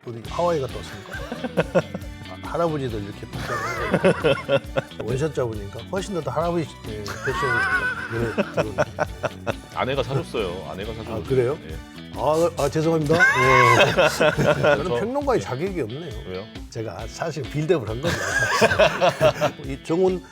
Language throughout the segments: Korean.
어디 하와이 갔다 왔습니까? 할아버지들 이렇게 복장하고 원샷 잡으니까 훨씬 더 할아버지 패션이 눈에 들어오네. 아내가 사줬어요. 아내가 사줬어요. 아, 그래요? 예. 죄송합니다. 예. 저는 저- 평론가의 자격이 없네요. 왜요? 제가 사실 빌드업을 한 거죠. 이 정훈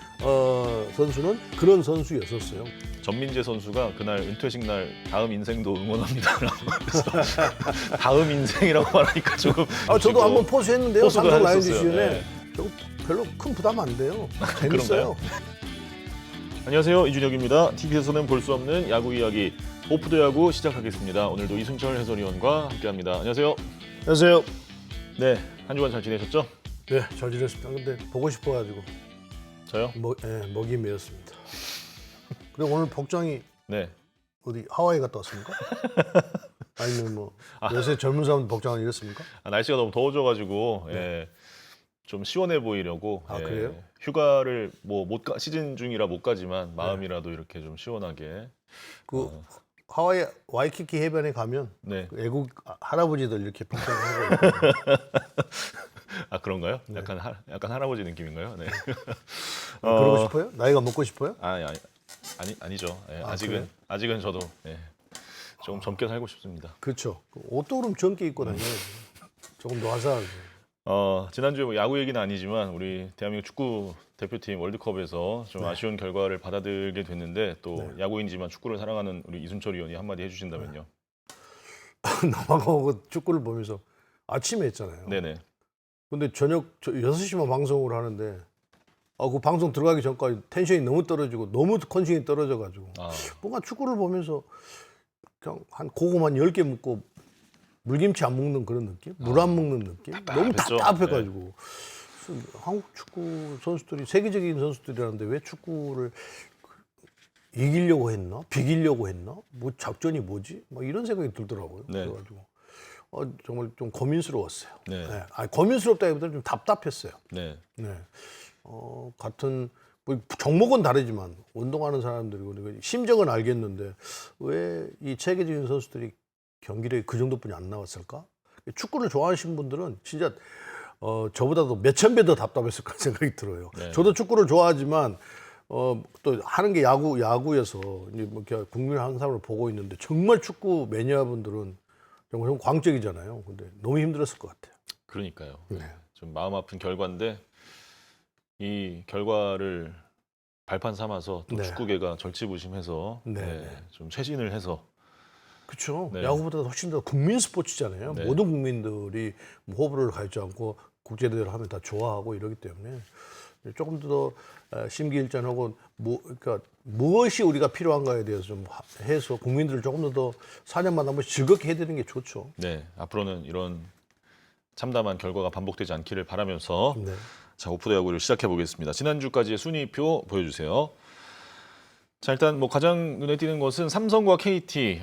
선수는 그런 선수였었어요. 전민재 선수가 그날 은퇴식 날 다음 인생도 응원합니다라고 그래서 다음 인생이라고 말하니까 조금 저도 지금 한번 포수했는데요. 포수도 삼성 라이온즈 하셨었어요. 시즌에 네. 저 별로 큰 부담 안 돼요. 재밌어요. 안녕하세요, 이준혁입니다. TV에서는 볼 수 없는 야구 이야기 오프더 야구 시작하겠습니다. 오늘도 이순철 해설위원과 함께합니다. 안녕하세요. 안녕하세요. 네, 한 주간 잘 지내셨죠? 네, 잘 지냈습니다. 근데 보고 싶어가지고 저요? 먹이 메였습니다. 그리고 오늘 복장이 네. 어디 하와이 갔다 왔습니까? 아니면 뭐 요새 젊은 사람 복장은 이렇습니까? 날씨가 너무 더워져가지고 예, 좀 시원해 보이려고 아, 그래요? 휴가를 뭐 못 가, 시즌 중이라 못 가지만 마음이라도 이렇게 좀 시원하게 그 하와이 와이키키 해변에 가면 네. 그 애국 할아버지들 이렇게 복장하고 아 그런가요? 약간 할아버지 느낌인가요? 네. 그러고 싶어요? 나이가 먹고 싶어요? 아니죠. 예, 아, 아직은 저도 예, 조금 젊게 살고 싶습니다. 그렇죠. 옷도 그럼 젊게 입고 다녀야지. 조금 더 화사하게. 지난주에 뭐 야구 얘기는 아니지만 우리 대한민국 축구 대표팀 월드컵에서 좀 아쉬운 결과를 받아들게 됐는데 또 야구인지만 축구를 사랑하는 우리 이순철 의원이 한마디 해주신다면요. 남아가고 축구를 보면서 아침에 했잖아요. 네네. 근데 저녁 6시만 방송을 하는데 그 방송 들어가기 전까지 텐션이 너무 떨어지고 너무 컨디션이 떨어져가지고 뭔가 축구를 보면서 그냥 한 고구마 10개 먹고 물김치 안 먹는 그런 느낌? 물 안 먹는 느낌? 너무 답답했죠. 답답해가지고 한국 축구 선수들이 세계적인 선수들이라는데 왜 축구를 이기려고 했나? 비기려고 했나? 뭐 작전이 뭐지? 막 이런 생각이 들더라고요. 네. 그래가지고 정말 좀 고민스러웠어요. 네. 네. 고민스럽다기보다는 좀 답답했어요. 네. 네. 같은 뭐 종목은 다르지만 운동하는 사람들이고 심정은 알겠는데 왜 이 세계적인 선수들이 경기력이 그 정도뿐이 안 나왔을까? 축구를 좋아하시는 분들은 진짜 저보다도 몇천 배 더 답답했을 거란 생각이 들어요. 네. 저도 축구를 좋아하지만 또 하는 게 야구여서 이제 뭐 이렇게 국민 항상을 보고 있는데 정말 축구 매니아분들은 정말 광적이잖아요. 근데 너무 힘들었을 것 같아요. 그러니까요. 네. 좀 마음 아픈 결과인데 이 결과를 발판 삼아서 또 네. 축구계가 절치부심해서 네. 좀 쇄신을 해서 그렇죠. 네. 야구보다 훨씬 더 국민 스포츠잖아요. 네. 모든 국민들이 뭐 호불호를 가리지 않고 국제대회를 하면 다 좋아하고 이러기 때문에 조금 더 심기일전하고 그러니까 무엇이 우리가 필요한가에 대해서 좀 해서 국민들을 조금 더 4년마다 한 번씩 즐겁게 해드리는 게 좋죠. 네, 앞으로는 이런 참담한 결과가 반복되지 않기를 바라면서 네. 자, 오프더 야구를 시작해 보겠습니다. 지난주까지의 순위표 보여주세요. 자, 일단 뭐 가장 눈에 띄는 것은 삼성과 KT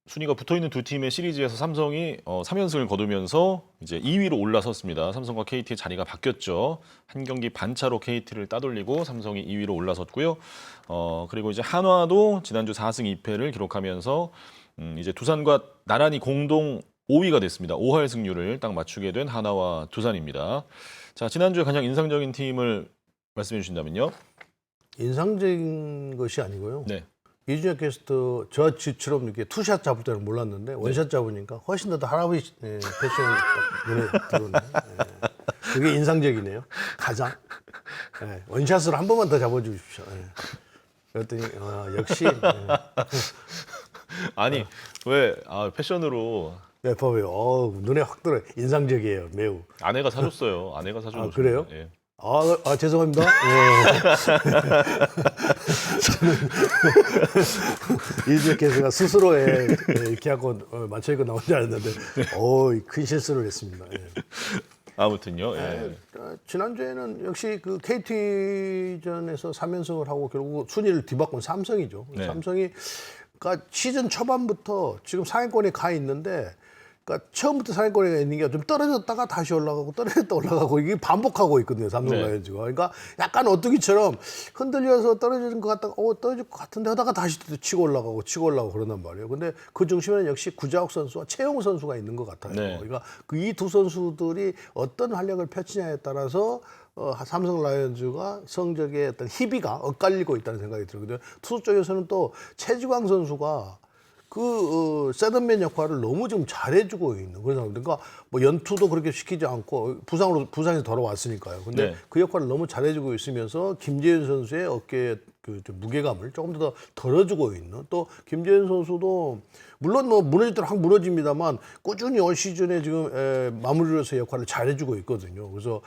순위가 붙어 있는 두 팀의 시리즈에서 삼성이 3연승을 거두면서 이제 2위로 올라섰습니다. 삼성과 KT의 자리가 바뀌었죠. 한 경기 반차로 KT를 따돌리고 삼성이 2위로 올라섰고요. 그리고 이제 한화도 지난주 4승 2패를 기록하면서 이제 두산과 나란히 공동 5위가 됐습니다. 5할 승률을 딱 맞추게 된 하나와 두산입니다. 자, 지난주에 가장 인상적인 팀을 말씀해 주신다면요. 인상적인 것이 아니고요. 네. 이준혁 게스트 저처럼 이렇게 투샷 잡을 때는 몰랐는데 원샷 잡으니까 훨씬 더 할아버지 패션이 눈에 들어오네. 그게 인상적이네요. 가장. 원샷으로 한 번만 더 잡아주십시오. 그랬더니 역시 아니 왜 패션으로 봐봐요. 눈에 확 들어요. 인상적이에요. 매우. 아내가 사줬어요. 아내가 사준 거죠. 그래요? 예. 죄송합니다. 저는 이준혁 게스트가 스스로 이렇게 하고 맞춰 입고 나온 줄 알았는데 큰 실수를 했습니다. 아무튼요. 지난주에는 역시 그 KT전에서 3연승을 하고 결국 순위를 뒤바꾼 삼성이죠. 네. 삼성이 그러니까 시즌 초반부터 지금 상위권에 가 있는데 그러니까 처음부터 상위권에 있는 게 좀 떨어졌다가 다시 올라가고 떨어졌다 올라가고 이게 반복하고 있거든요. 삼성 네. 라이온즈가. 그러니까 약간 어떻게처럼 흔들려서 떨어지는 것 같다가 떨어질 것 같은데 하다가 다시 또 치고 올라가고 그런단 말이에요. 근데 그 중심에는 역시 구자욱 선수와 최용우 선수가 있는 것 같아요. 네. 그러니까 그 이 두 선수들이 어떤 활약을 펼치냐에 따라서 삼성 라이온즈가 성적의 어떤 희비가 엇갈리고 있다는 생각이 들거든요. 투수 쪽에서는 또 최지광 선수가 세던맨 역할을 너무 좀 잘해주고 있는 그런 상황. 그러니까 뭐 연투도 그렇게 시키지 않고 부상에서 돌아왔으니까요. 근데 네. 그 역할을 너무 잘해주고 있으면서 김재현 선수의 어깨에 좀 무게감을 조금 더 덜어주고 있는 또 김재현 선수도 물론 뭐 무너질 때는 확 무너집니다만 꾸준히 올 시즌에 지금 마무리로서 역할을 잘해주고 있거든요. 그래서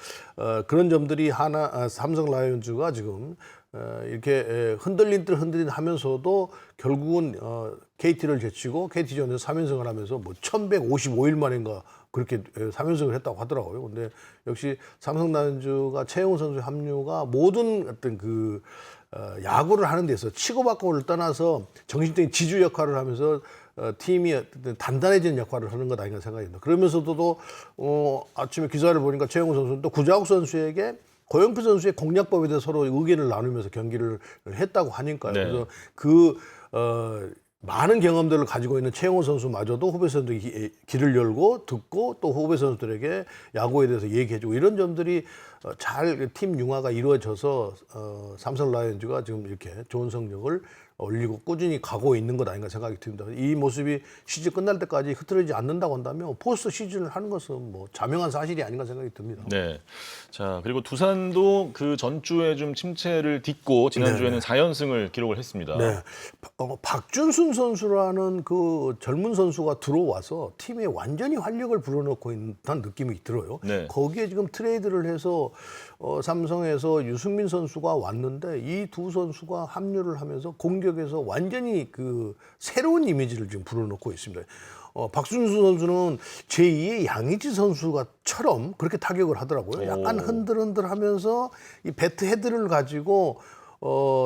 그런 점들이 삼성 라이온즈가 지금 이렇게 흔들린 듯 흔들린 하면서도 결국은 KT를 제치고 KT전에서 3연승을 하면서 뭐 1155일 만인가 그렇게 3연승을 했다고 하더라고요. 근데 역시 삼성 라이온즈가 최용우 선수의 합류가 모든 어떤 야구를 하는 데서 치고받고를 떠나서 정신적인 지주 역할을 하면서 팀이 단단해지는 역할을 하는 것 아닌가 생각이 듭니다. 그러면서도 아침에 기사를 보니까 최용우 선수는 또 구자욱 선수에게 고영표 선수의 공략법에 대해서 서로 의견을 나누면서 경기를 했다고 하니까요. 네. 그래서 많은 경험들을 가지고 있는 최용호 선수마저도 후배 선수들이 길을 열고 듣고 또 후배 선수들에게 야구에 대해서 얘기해주고 이런 점들이 잘 팀 융화가 이루어져서 삼성 라이온즈가 지금 이렇게 좋은 성적을 올리고 꾸준히 가고 있는 것 아닌가 생각이 듭니다. 이 모습이 시즌 끝날 때까지 흐트러지지 않는다고 한다면 포스트 시즌을 하는 것은 뭐 자명한 사실이 아닌가 생각이 듭니다. 네. 자, 그리고 두산도 그 전주에 좀 침체를 딛고 지난주에는 4연승을 기록을 했습니다. 네. 박준순 선수라는 그 젊은 선수가 들어와서 팀에 완전히 활력을 불어넣고 있는 느낌이 들어요. 네. 거기에 지금 트레이드를 해서 삼성에서 유승민 선수가 왔는데 이 두 선수가 합류를 하면서 공격에서 완전히 새로운 이미지를 지금 불어넣고 있습니다. 박준수 선수는 제2의 양의지 선수가처럼 그렇게 타격을 하더라고요. 약간 흔들흔들하면서 이 배트 헤드를 가지고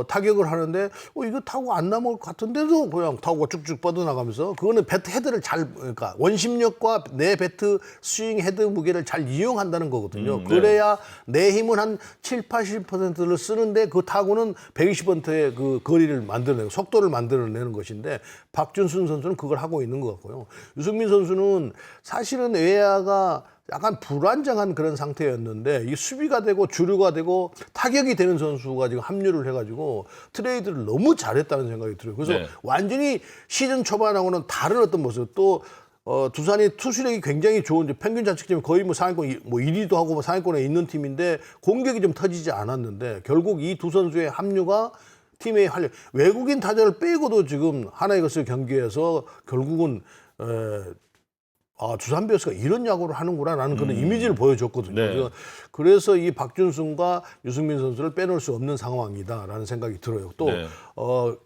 타격을 하는데 이거 타고 안 넘어올 것 같은데도 그냥 타고 쭉쭉 뻗어나가면서 그거는 배트 헤드를 그러니까 원심력과 내 배트 스윙 헤드 무게를 잘 이용한다는 거거든요. 네. 그래야 내 힘은 한 7, 80%를 쓰는데 그 타구는 120번트의 그 거리를 만들어내고 속도를 만들어내는 것인데 박준순 선수는 그걸 하고 있는 것 같고요. 유승민 선수는 사실은 외야가 약간 불안정한 그런 상태였는데 이 수비가 되고 주류가 되고 타격이 되는 선수가 지금 합류를 해가지고 트레이드를 너무 잘했다는 생각이 들어요. 그래서 네. 완전히 시즌 초반하고는 다른 어떤 모습 또 두산이 투수력이 굉장히 좋은데 평균 자책점이 거의 뭐 상위권 1위도 하고 뭐 상위권에 있는 팀인데 공격이 좀 터지지 않았는데 결국 이 두 선수의 합류가 팀의 활력 외국인 타자를 빼고도 지금 하나이글스 경기에서 결국은 두산 베어스가 이런 야구를 하는구나라는 그런 이미지를 보여줬거든요. 네. 그래서 이 박준순과 유승민 선수를 빼놓을 수 없는 상황이다라는 생각이 들어요. 또 네.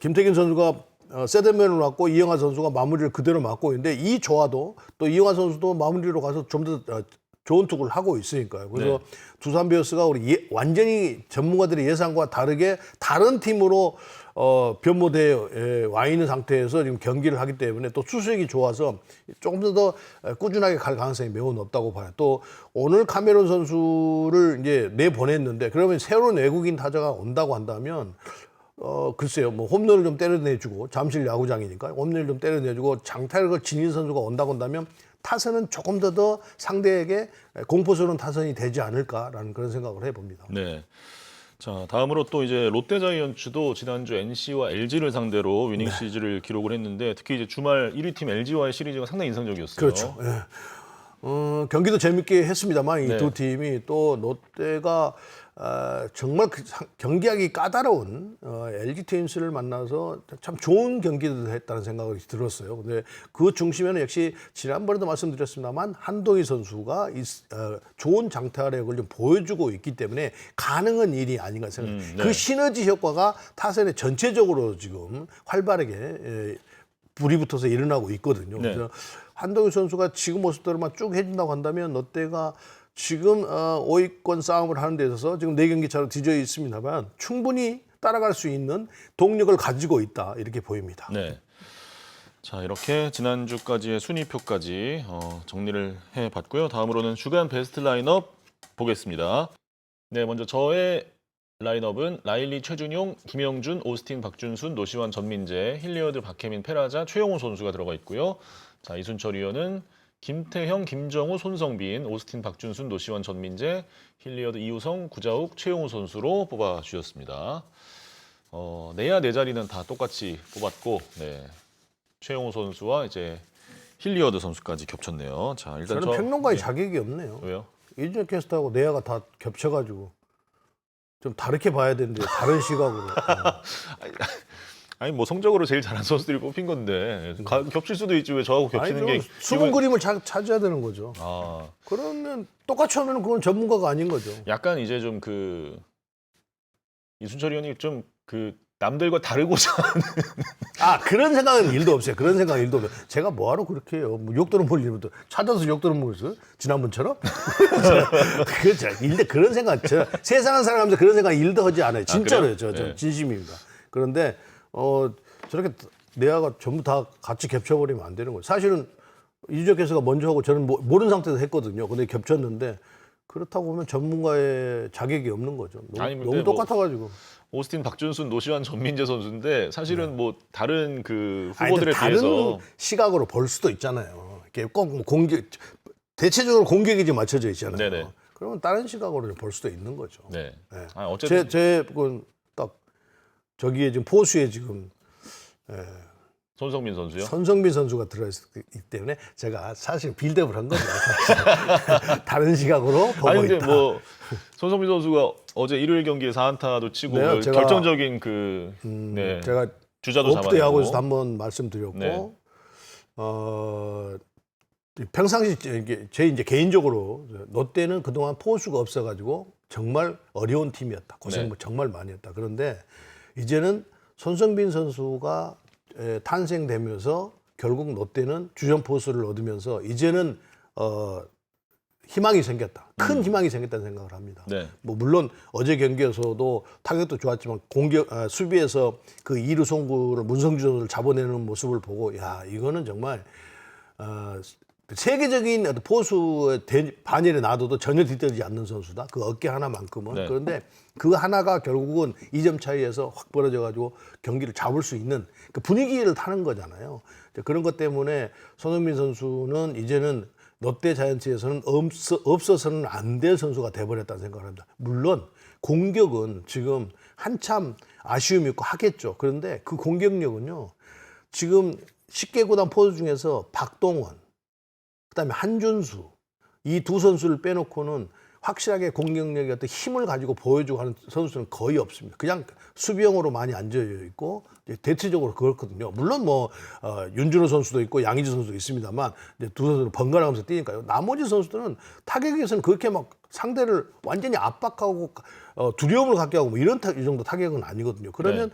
김태균 선수가 세드맨을 맡고 이영하 선수가 마무리를 그대로 맡고 있는데 이 조화도 또 이영하 선수도 마무리로 가서 좀 더 좋은 투구를 하고 있으니까요. 그래서 네. 두산 베어스가 완전히 전문가들의 예상과 다르게 다른 팀으로 변모대에 와 있는 상태에서 지금 경기를 하기 때문에 또 수수력이 좋아서 조금 더 꾸준하게 갈 가능성이 매우 높다고 봐요. 또 오늘 카메론 선수를 이제 내보냈는데 그러면 새로운 외국인 타자가 온다고 한다면 글쎄요, 뭐 홈런을 좀 때려내주고 잠실 야구장이니까 홈런을 좀 때려내주고 장타력을 지닌 선수가 온다고 한다면 타선은 조금 더 상대에게 공포스러운 타선이 되지 않을까라는 그런 생각을 해봅니다. 네. 자, 다음으로 또 이제 롯데자이언츠도 지난주 NC와 LG를 상대로 위닝 시리즈를 기록을 했는데 특히 이제 주말 1위 팀 LG와의 시리즈가 상당히 인상적이었어요. 그렇죠. 예. 경기도 재밌게 했습니다만 이 두 팀이 또 롯데가 정말 경기하기 까다로운 LG 트윈스를 만나서 참 좋은 경기를 했다는 생각이 들었어요. 근데 그 중심에는 역시 지난번에도 말씀드렸습니다만 한동희 선수가 좋은 장타력을 좀 보여주고 있기 때문에 가능한 일이 아닌가 생각합니다. 네. 그 시너지 효과가 타선에 전체적으로 지금 활발하게 불이 붙어서 일어나고 있거든요. 네. 그래서 한동희 선수가 지금 모습대로만 쭉 해준다고 한다면 롯데가 지금 5위권 싸움을 하는 데 있어서 지금 4경기 차로 뒤져 있습니다만 충분히 따라갈 수 있는 동력을 가지고 있다 이렇게 보입니다. 네. 자, 이렇게 지난주까지의 순위표까지 정리를 해봤고요. 다음으로는 주간 베스트 라인업 보겠습니다. 네, 먼저 저의 라인업은 라일리, 최준용, 김영준, 오스틴, 박준순, 노시환, 전민재, 힐리어드, 박혜민, 페라자, 최용호 선수가 들어가 있고요. 자, 이순철 위원은 김태형, 김정우, 손성빈, 오스틴, 박준순, 노시환, 전민재, 힐리어드, 이우성, 구자욱, 최용호 선수로 뽑아주셨습니다. 내야 네 자리는 다 똑같이 뽑았고, 네. 최용호 선수와 이제 힐리어드 선수까지 겹쳤네요. 자, 일단 저는 평론가의 네. 자격이 없네요. 왜요? 이준혁 캐스터하고 내야가 다 겹쳐가지고 좀 다르게 봐야 되는데 다른 시각으로. 아니 뭐 성적으로 제일 잘한 선수들이 뽑힌 건데 겹칠 수도 있지 왜 저하고 겹치는 게 수분 그림을 찾아야 되는 거죠. 아, 그러면 똑같이 하면 그건 전문가가 아닌 거죠. 약간 이제 좀 그 이순철 의원이 좀 그 남들과 다르고자 그런 생각은 일도 없어요. 그런 생각은 일도 없어요. 제가 뭐하러 그렇게 해요. 뭐 욕들은 볼 일부터 찾아서 욕들은 뭐겠어요? 지난번처럼? 그런 생각, 세상은 살아가면서 그런 생각 일도 하지 않아요. 진짜로요. 저 네. 진심입니다. 그런데 저렇게 내야가 전부 다 같이 겹쳐버리면 안 되는 거예요. 사실은 이준혁 교수가 먼저 하고 저는 모르는 상태에서 했거든요. 근데 겹쳤는데 그렇다고 보면 전문가의 자격이 없는 거죠. 아니, 너무 근데 똑같아가지고. 오스틴, 박준순, 노시환, 전민재 선수인데 사실은 뭐 다른 그 아니, 후보들에 다른 비해서 시각으로 볼 수도 있잖아요. 이게 꼭뭐 공격 대체적으로 공격이 이제 맞춰져 있잖아요. 네네. 그러면 다른 시각으로 볼 수도 있는 거죠. 네. 네. 어쨌든 딱 저기에 지금 포수에 지금 손성민 선수요. 손성빈 선수가 들어있기 때문에 제가 사실 빌드업을 한 거죠. 다른 시각으로 보고 아니 근데 있다. 뭐 손성민 선수가 어제 일요일 경기에 4안타도 치고 네, 뭐 제가- 결정적인 그 네, 제가 주자도 오프대 잡아내고 야구에서도 한번 말씀드렸고 네. 평상시 제 이제 개인적으로 롯데는 그동안 포수가 없어가지고 정말 어려운 팀이었다. 고생 네. 정말 많이 했다. 그런데 이제는 손성빈 선수가 탄생되면서 결국 롯데는 주전 포수를 얻으면서 이제는 희망이 생겼다. 큰 희망이 생겼다는 생각을 합니다. 네. 뭐 물론 어제 경기에서도 타격도 좋았지만 수비에서 그 2루 송구를 문성주 선수를 잡아내는 모습을 보고 야 이거는 정말 세계적인 어떤 포수의 반열에 놔둬도 전혀 뒤떨어지지 않는 선수다. 그 어깨 하나만큼은. 네. 그런데 그 하나가 결국은 2점 차이에서 확 벌어져가지고 경기를 잡을 수 있는 그 분위기를 타는 거잖아요. 그런 것 때문에 손흥민 선수는 이제는 롯데 자이언츠에서는 없어서는 안 될 선수가 돼버렸다는 생각을 합니다. 물론 공격은 지금 한참 아쉬움이 있고 하겠죠. 그런데 그 공격력은요. 지금 10개 구단 포수 중에서 박동원, 그다음에 한준수 이 두 선수를 빼놓고는 확실하게 공격력의 어떤 힘을 가지고 보여주고 하는 선수는 거의 없습니다. 그냥 수비형으로 많이 앉아 있고 대체적으로 그렇거든요. 물론 뭐 윤준호 선수도 있고 양의지 선수도 있습니다만 이제 두 선수는 번갈아가면서 뛰니까요. 나머지 선수들은 타격에서는 그렇게 막 상대를 완전히 압박하고 두려움을 갖게 하고 뭐 이런 이 정도 타격은 아니거든요. 그러면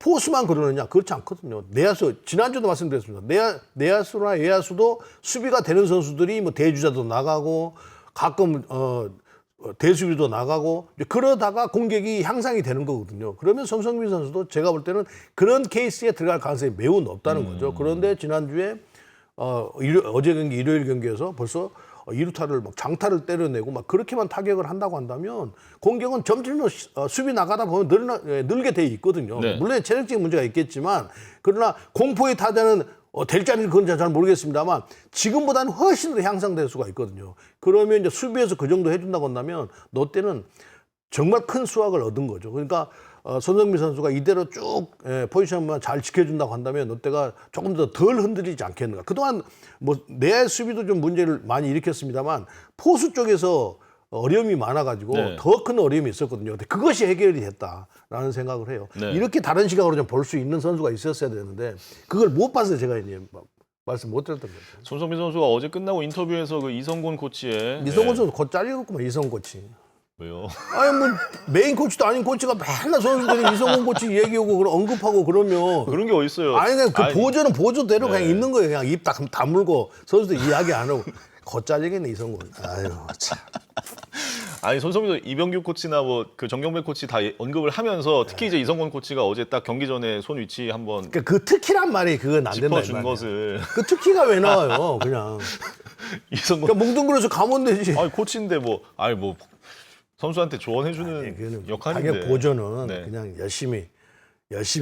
포수만 그러느냐? 그렇지 않거든요. 내야수, 지난주도 말씀드렸습니다. 내야수나 외야수도 수비가 되는 선수들이 뭐 대주자도 나가고 가끔 대수비도 나가고 그러다가 공격이 향상이 되는 거거든요. 그러면 손성민 선수도 제가 볼 때는 그런 케이스에 들어갈 가능성이 매우 높다는 거죠. 그런데 지난주에 어제 경기 일요일 경기에서 벌써 2루타를 막 장타를 때려내고 막 그렇게만 타격을 한다고 한다면 공격은 점점 수비 나가다 보면 늘게 돼 있거든요. 네. 물론 체력적인 문제가 있겠지만 그러나 공포의 타자는 될지 아닌지 그건 잘 모르겠습니다만 지금보다는 훨씬 더 향상될 수가 있거든요. 그러면 이제 수비에서 그 정도 해준다고 한다면 롯데는 정말 큰 수확을 얻은 거죠. 그러니까 손흥민 선수가 이대로 쭉 포지션만 잘 지켜준다고 한다면 롯데가 조금 더 덜 흔들리지 않겠는가. 그동안 뭐 내 수비도 좀 문제를 많이 일으켰습니다만 포수 쪽에서 어려움이 많아가지고 네. 더 큰 어려움이 있었거든요. 근데 그것이 해결이 됐다라는 생각을 해요. 네. 이렇게 다른 시각으로 좀 볼 수 있는 선수가 있었어야 되는데 그걸 못 봐서 제가 이제 말씀 못 드렸던 거죠. 손성민 선수가 어제 끝나고 인터뷰에서 그 이성곤 코치의 이성곤 선수 곧 잘리겠구만. 이성곤 코치. 왜요? 아니 뭐 메인 코치도 아닌 코치가 맨날 선수들이 이성곤 코치 얘기하고 언급하고 그러면 그런 게 어딨어요? 아니 그냥 그 아니, 보조는 보조대로 네. 그냥 있는 거예요. 그냥 입 딱 다물고 선수들 이야기 안 하고 곧 잘리겠네 이성곤. 아유 참. 아니 손성도 이병규 코치나 뭐 그 정경배 코치 다 언급을 하면서 특히 이제 이성권 코치가 어제 딱 경기 전에 손 위치 한번 그러니까 그 특히란 말이 그건 안 된다. 이 짚어준 말이야. 것을 그 특히가 왜 나와요? 그냥. 이성권 그러니까 뭉뚱그려서 가면 되지. 아니 코치인데 뭐 선수한테 조언해주는 그거는 역할인데 가격 보조는 네. 그냥 열심히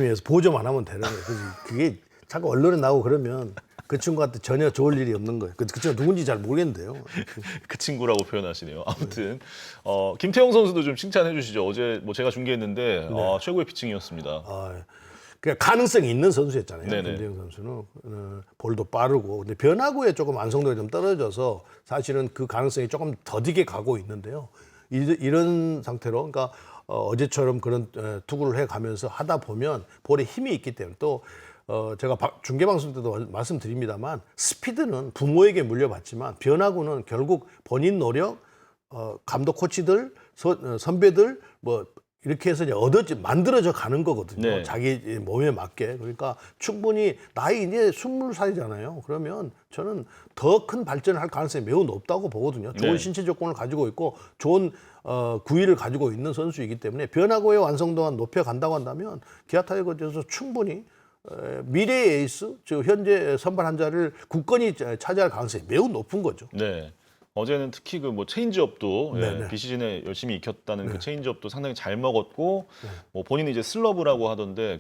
해서 보조만 하면 되는 거예요. 그게 자꾸 언론에 나오고 그러면 그 친구한테 전혀 좋을 일이 없는 거예요. 그 친구가 누군지 잘 모르겠는데요. 그 친구라고 표현하시네요. 아무튼 김태형 선수도 좀 칭찬해 주시죠. 어제 뭐 제가 중계했는데 최고의 피칭이었습니다. 그러니까 가능성이 있는 선수였잖아요. 네네. 김대영 선수는 볼도 빠르고 근데 변화구에 조금 완성도가 좀 떨어져서 사실은 그 가능성이 조금 더디게 가고 있는데요. 이런 상태로 그러니까 어제처럼 그런 투구를 해가면서 하다 보면 볼에 힘이 있기 때문에 또 제가 중계방송 때도 말씀드립니다만 스피드는 부모에게 물려받지만 변화구는 결국 본인 노력, 감독 코치들, 선배들 뭐 이렇게 해서 이제 만들어져 가는 거거든요. 네. 자기 몸에 맞게. 그러니까 충분히 나이 이제 20살이잖아요. 그러면 저는 더 큰 발전을 할 가능성이 매우 높다고 보거든요. 좋은 네. 신체 조건을 가지고 있고 좋은 구위를 가지고 있는 선수이기 때문에 변화구의 완성도가 높여간다고 한다면 기아 타이거즈에서 충분히 미래의 에이스, 즉 현재 선발 한 자를 굳건히 차지할 가능성이 매우 높은 거죠. 네. 어제는 특히 그 뭐 체인지업도 네네. 비시즌에 열심히 익혔다는 그 체인지업도 상당히 잘 먹었고 뭐 본인이 이제 슬러브라고 하던데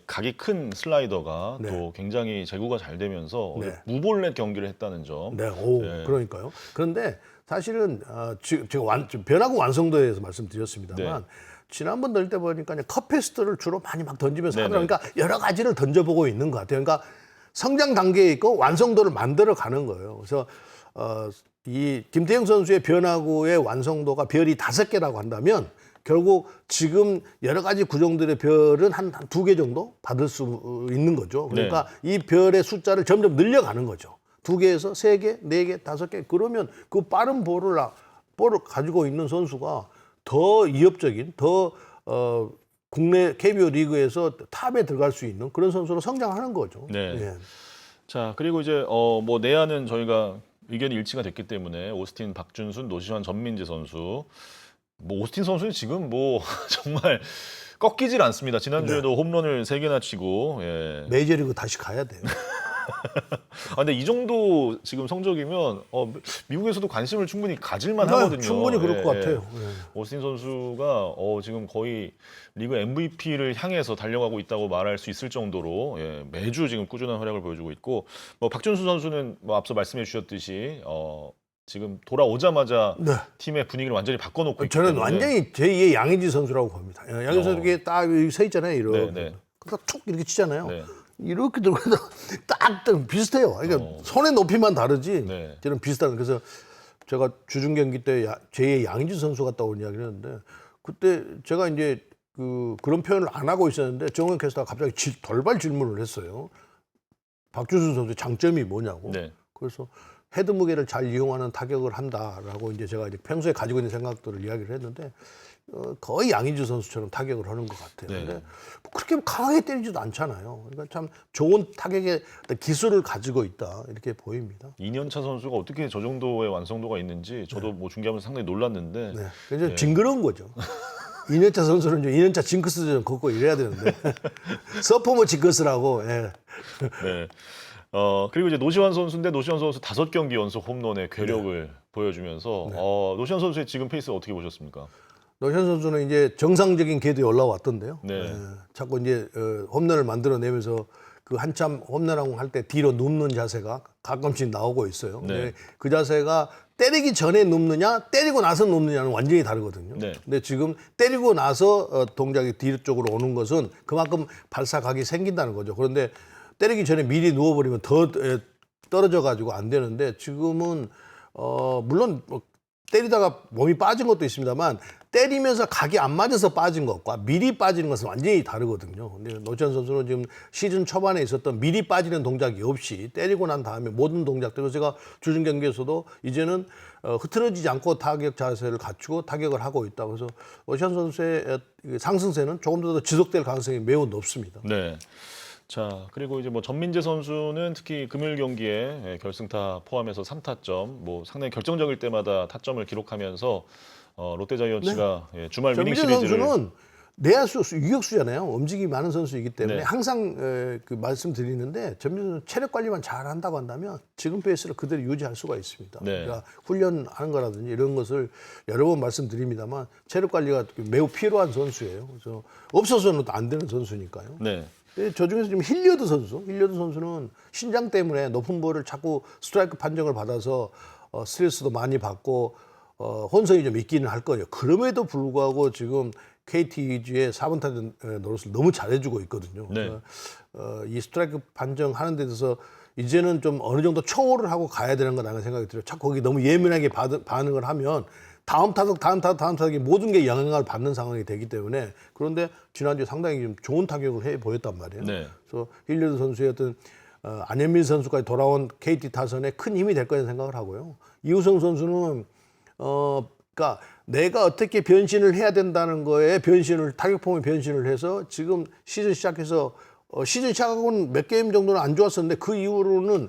각이 큰 슬라이더가 네. 또 굉장히 제구가 잘 되면서 네. 무볼넷 경기를 했다는 점. 네, 네. 그러니까요. 그런데 사실은 제가 변화구 완성도에 대해서 말씀드렸습니다만 네. 지난번 들 때 보니까 컵 패스트를 주로 많이 막 던지면서 네네. 하더라고요. 그러니까 여러 가지를 던져보고 있는 것 같아요. 그러니까 성장 단계에 있고 완성도를 만들어 가는 거예요. 그래서 이 김태형 선수의 변화구의 완성도가 별이 5개라고 한다면 결국 지금 여러 가지 구종들의 별은 한 2개 정도 받을 수 있는 거죠. 그러니까 이 별의 숫자를 점점 늘려가는 거죠. 2개에서 3개, 4개, 5개. 그러면 그 빠른 볼을 가지고 있는 선수가 더 위협적인, 더 국내 KBO 리그에서 탑에 들어갈 수 있는 그런 선수로 성장하는 거죠. 네. 예. 자, 그리고 이제 뭐 내야는 저희가 의견이 일치가 됐기 때문에 오스틴, 박준순, 노시환, 전민재 선수. 뭐 오스틴 선수는 지금 뭐 정말 꺾이질 않습니다. 지난주에도 홈런을 3개나 치고. 예. 메이저리그 다시 가야 돼요. 근데 이 정도 지금 성적이면 미국에서도 관심을 충분히 가질만 하거든요. 충분히 그럴 것 같아요. 예. 오스틴 선수가 지금 거의 리그 MVP를 향해서 달려가고 있다고 말할 수 있을 정도로 매주 지금 꾸준한 활약을 보여주고 있고 뭐 박준수 선수는 뭐 앞서 말씀해 주셨듯이 지금 돌아오자마자 네. 팀의 분위기를 완전히 바꿔놓고 있기 저는 때문에 완전히 제2의 양의지 선수라고 봅니다. 양의지 선수 이렇게 딱 서 있잖아요. 이렇게. 네, 네. 그러니까 툭 이렇게 치잖아요. 네. 이렇게 들어가도 딱 비슷해요. 그러니까 손의 높이만 다르지. 네. 저는 비슷한. 그래서 제가 주중 경기 때 제2의 양의지 선수 같다고 이야기를 했는데 그때 제가 이제 그런 표현을 안 하고 있었는데 정원 캐스터가 갑자기 돌발 질문을 했어요. 박준수 선수의 장점이 뭐냐고. 네. 그래서 헤드 무게를 잘 이용하는 타격을 한다라고 이제 제가 이제 평소에 가지고 있는 생각들을 이야기를 했는데 거의 양의지 선수처럼 타격을 하는 것 같아요. 네. 근데 그렇게 강하게 때리지도 않잖아요. 그러니까 참 좋은 타격의 기술을 가지고 있다 이렇게 보입니다. 2년차 선수가 어떻게 저 정도의 완성도가 있는지 저도 뭐 중계하면서 상당히 놀랐는데 네. 그래서 징그러운 거죠. 2년차 선수는 좀 2년차 징크스 좀 걷고 이래야 되는데 서포머 징크스라고. 예. 네. 그리고 이제 노시환 선수인데 노시환 선수 5경기 연속 홈런의 괴력을 보여주면서 노시환 선수의 지금 페이스 어떻게 보셨습니까? 노시환 선수는 이제 정상적인 궤도에 올라왔던데요. 네. 예. 자꾸 이제 홈런을 만들어내면서 그 한참 홈런하고 할 때 뒤로 눕는 자세가 가끔씩 나오고 있어요. 네. 근데 그 자세가 때리기 전에 눕느냐 때리고 나서 눕느냐는 완전히 다르거든요. 네. 근데 지금 때리고 나서 동작이 뒤쪽으로 오는 것은 그만큼 발사각이 생긴다는 거죠. 그런데 때리기 전에 미리 누워버리면 더 떨어져 가지고 안 되는데 지금은 물론 때리다가 몸이 빠진 것도 있습니다만 때리면서 각이 안 맞아서 빠진 것과 미리 빠지는 것은 완전히 다르거든요. 근데 노시환 선수는 지금 시즌 초반에 있었던 미리 빠지는 동작이 없이 때리고 난 다음에 모든 동작들, 제가 주중 경기에서도 이제는 흐트러지지 않고 타격 자세를 갖추고 타격을 하고 있다. 그래서 노시환 선수의 상승세는 조금 더 지속될 가능성이 매우 높습니다. 네. 자, 그리고 이제 뭐 전민재 선수는 특히 금요일 경기에 결승타 포함해서 3타점, 뭐 상당히 결정적일 때마다 타점을 기록하면서 롯데자이언츠가 주말 위닝 전민재 시리즈를 선수는 내야수, 유격수잖아요. 움직임이 많은 선수이기 때문에 네. 항상 그 말씀드리는데 전민재 선수 체력 관리만 잘한다고 한다면 지금 페이스를 그대로 유지할 수가 있습니다. 네. 그러니까 훈련하는 거라든지 이런 것을 여러 번 말씀드립니다만 체력 관리가 매우 필요한 선수예요. 그래서 없어서는 안 되는 선수니까요. 네. 저 중에서 지금 힐리어드 선수는 신장 때문에 높은 볼을 자꾸 스트라이크 판정을 받아서 스트레스도 많이 받고 혼선이 좀 있기는 할 거예요. 그럼에도 불구하고 지금 KT 위주의 4번 타자 노릇을 너무 잘해주고 있거든요. 네. 그래서 이 스트라이크 판정하는 데 있어서 이제는 좀 어느 정도 초월을 하고 가야 되는 거라는 생각이 들어요. 자꾸 거기 너무 예민하게 반응을 하면 다음 타석이 모든 게 영향을 받는 상황이 되기 때문에 그런데 지난주에 상당히 좀 좋은 타격을 해 보였단 말이에요. 네. 그래서 힐리어드 선수의 어떤 안현민 선수까지 돌아온 KT 타선에 큰 힘이 될 거라는 생각을 하고요. 이우성 선수는 그러니까 내가 어떻게 변신을 해야 된다는 거에 타격폼에 변신을 해서 지금 시즌 시작해서 시즌 시작하고는 몇 게임 정도는 안 좋았었는데 그 이후로는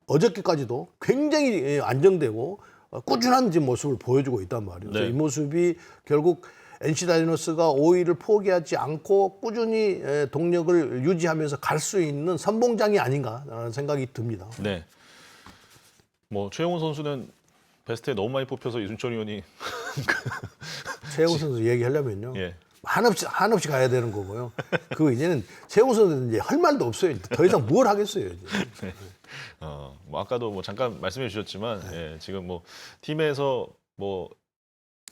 어저께까지도 굉장히 안정되고 꾸준한 지금 모습을 보여주고 있단 말이에요. 그래서 네. 이 모습이 결국 NC 다이노스가 5위를 포기하지 않고 꾸준히 동력을 유지하면서 갈 수 있는 선봉장이 아닌가라는 생각이 듭니다. 네. 뭐 최용훈 선수는 베스트에 너무 많이 뽑혀서 이순철 의원이 최영우 선수 얘기하려면요. 예. 한없이 가야 되는 거고요. 그 이제는 최영우 선수는 이제 할 말도 없어요. 더 이상 뭘 하겠어요. 이제. 뭐 아까도 뭐 잠깐 말씀해 주셨지만 예, 지금 뭐 팀에서 뭐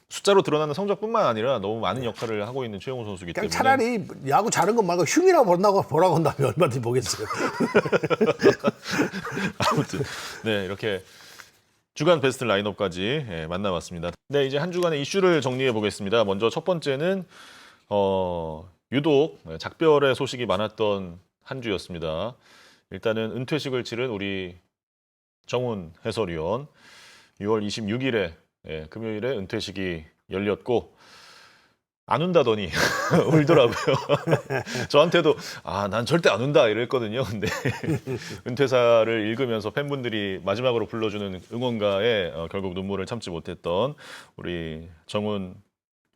숫자로 드러나는 성적뿐만 아니라 너무 많은 역할을 하고 있는 최용호 선수이기 그냥 때문에 차라리 야구 잘하는 것 말고 흉이라고 보라고 한다면 얼마든지 보겠어요. 아무튼 네 이렇게 주간 베스트 라인업까지 만나봤습니다. 네 이제 한 주간의 이슈를 정리해 보겠습니다. 먼저 첫 번째는 유독 작별의 소식이 많았던 한 주였습니다. 일단은 은퇴식을 치른 우리 정훈 해설위원 6월 26일에 금요일에 은퇴식이 열렸고 안 운다더니 울더라고요. 저한테도 난 절대 안 운다 이랬거든요. 근데 은퇴사를 읽으면서 팬분들이 마지막으로 불러주는 응원가에 결국 눈물을 참지 못했던 우리 정훈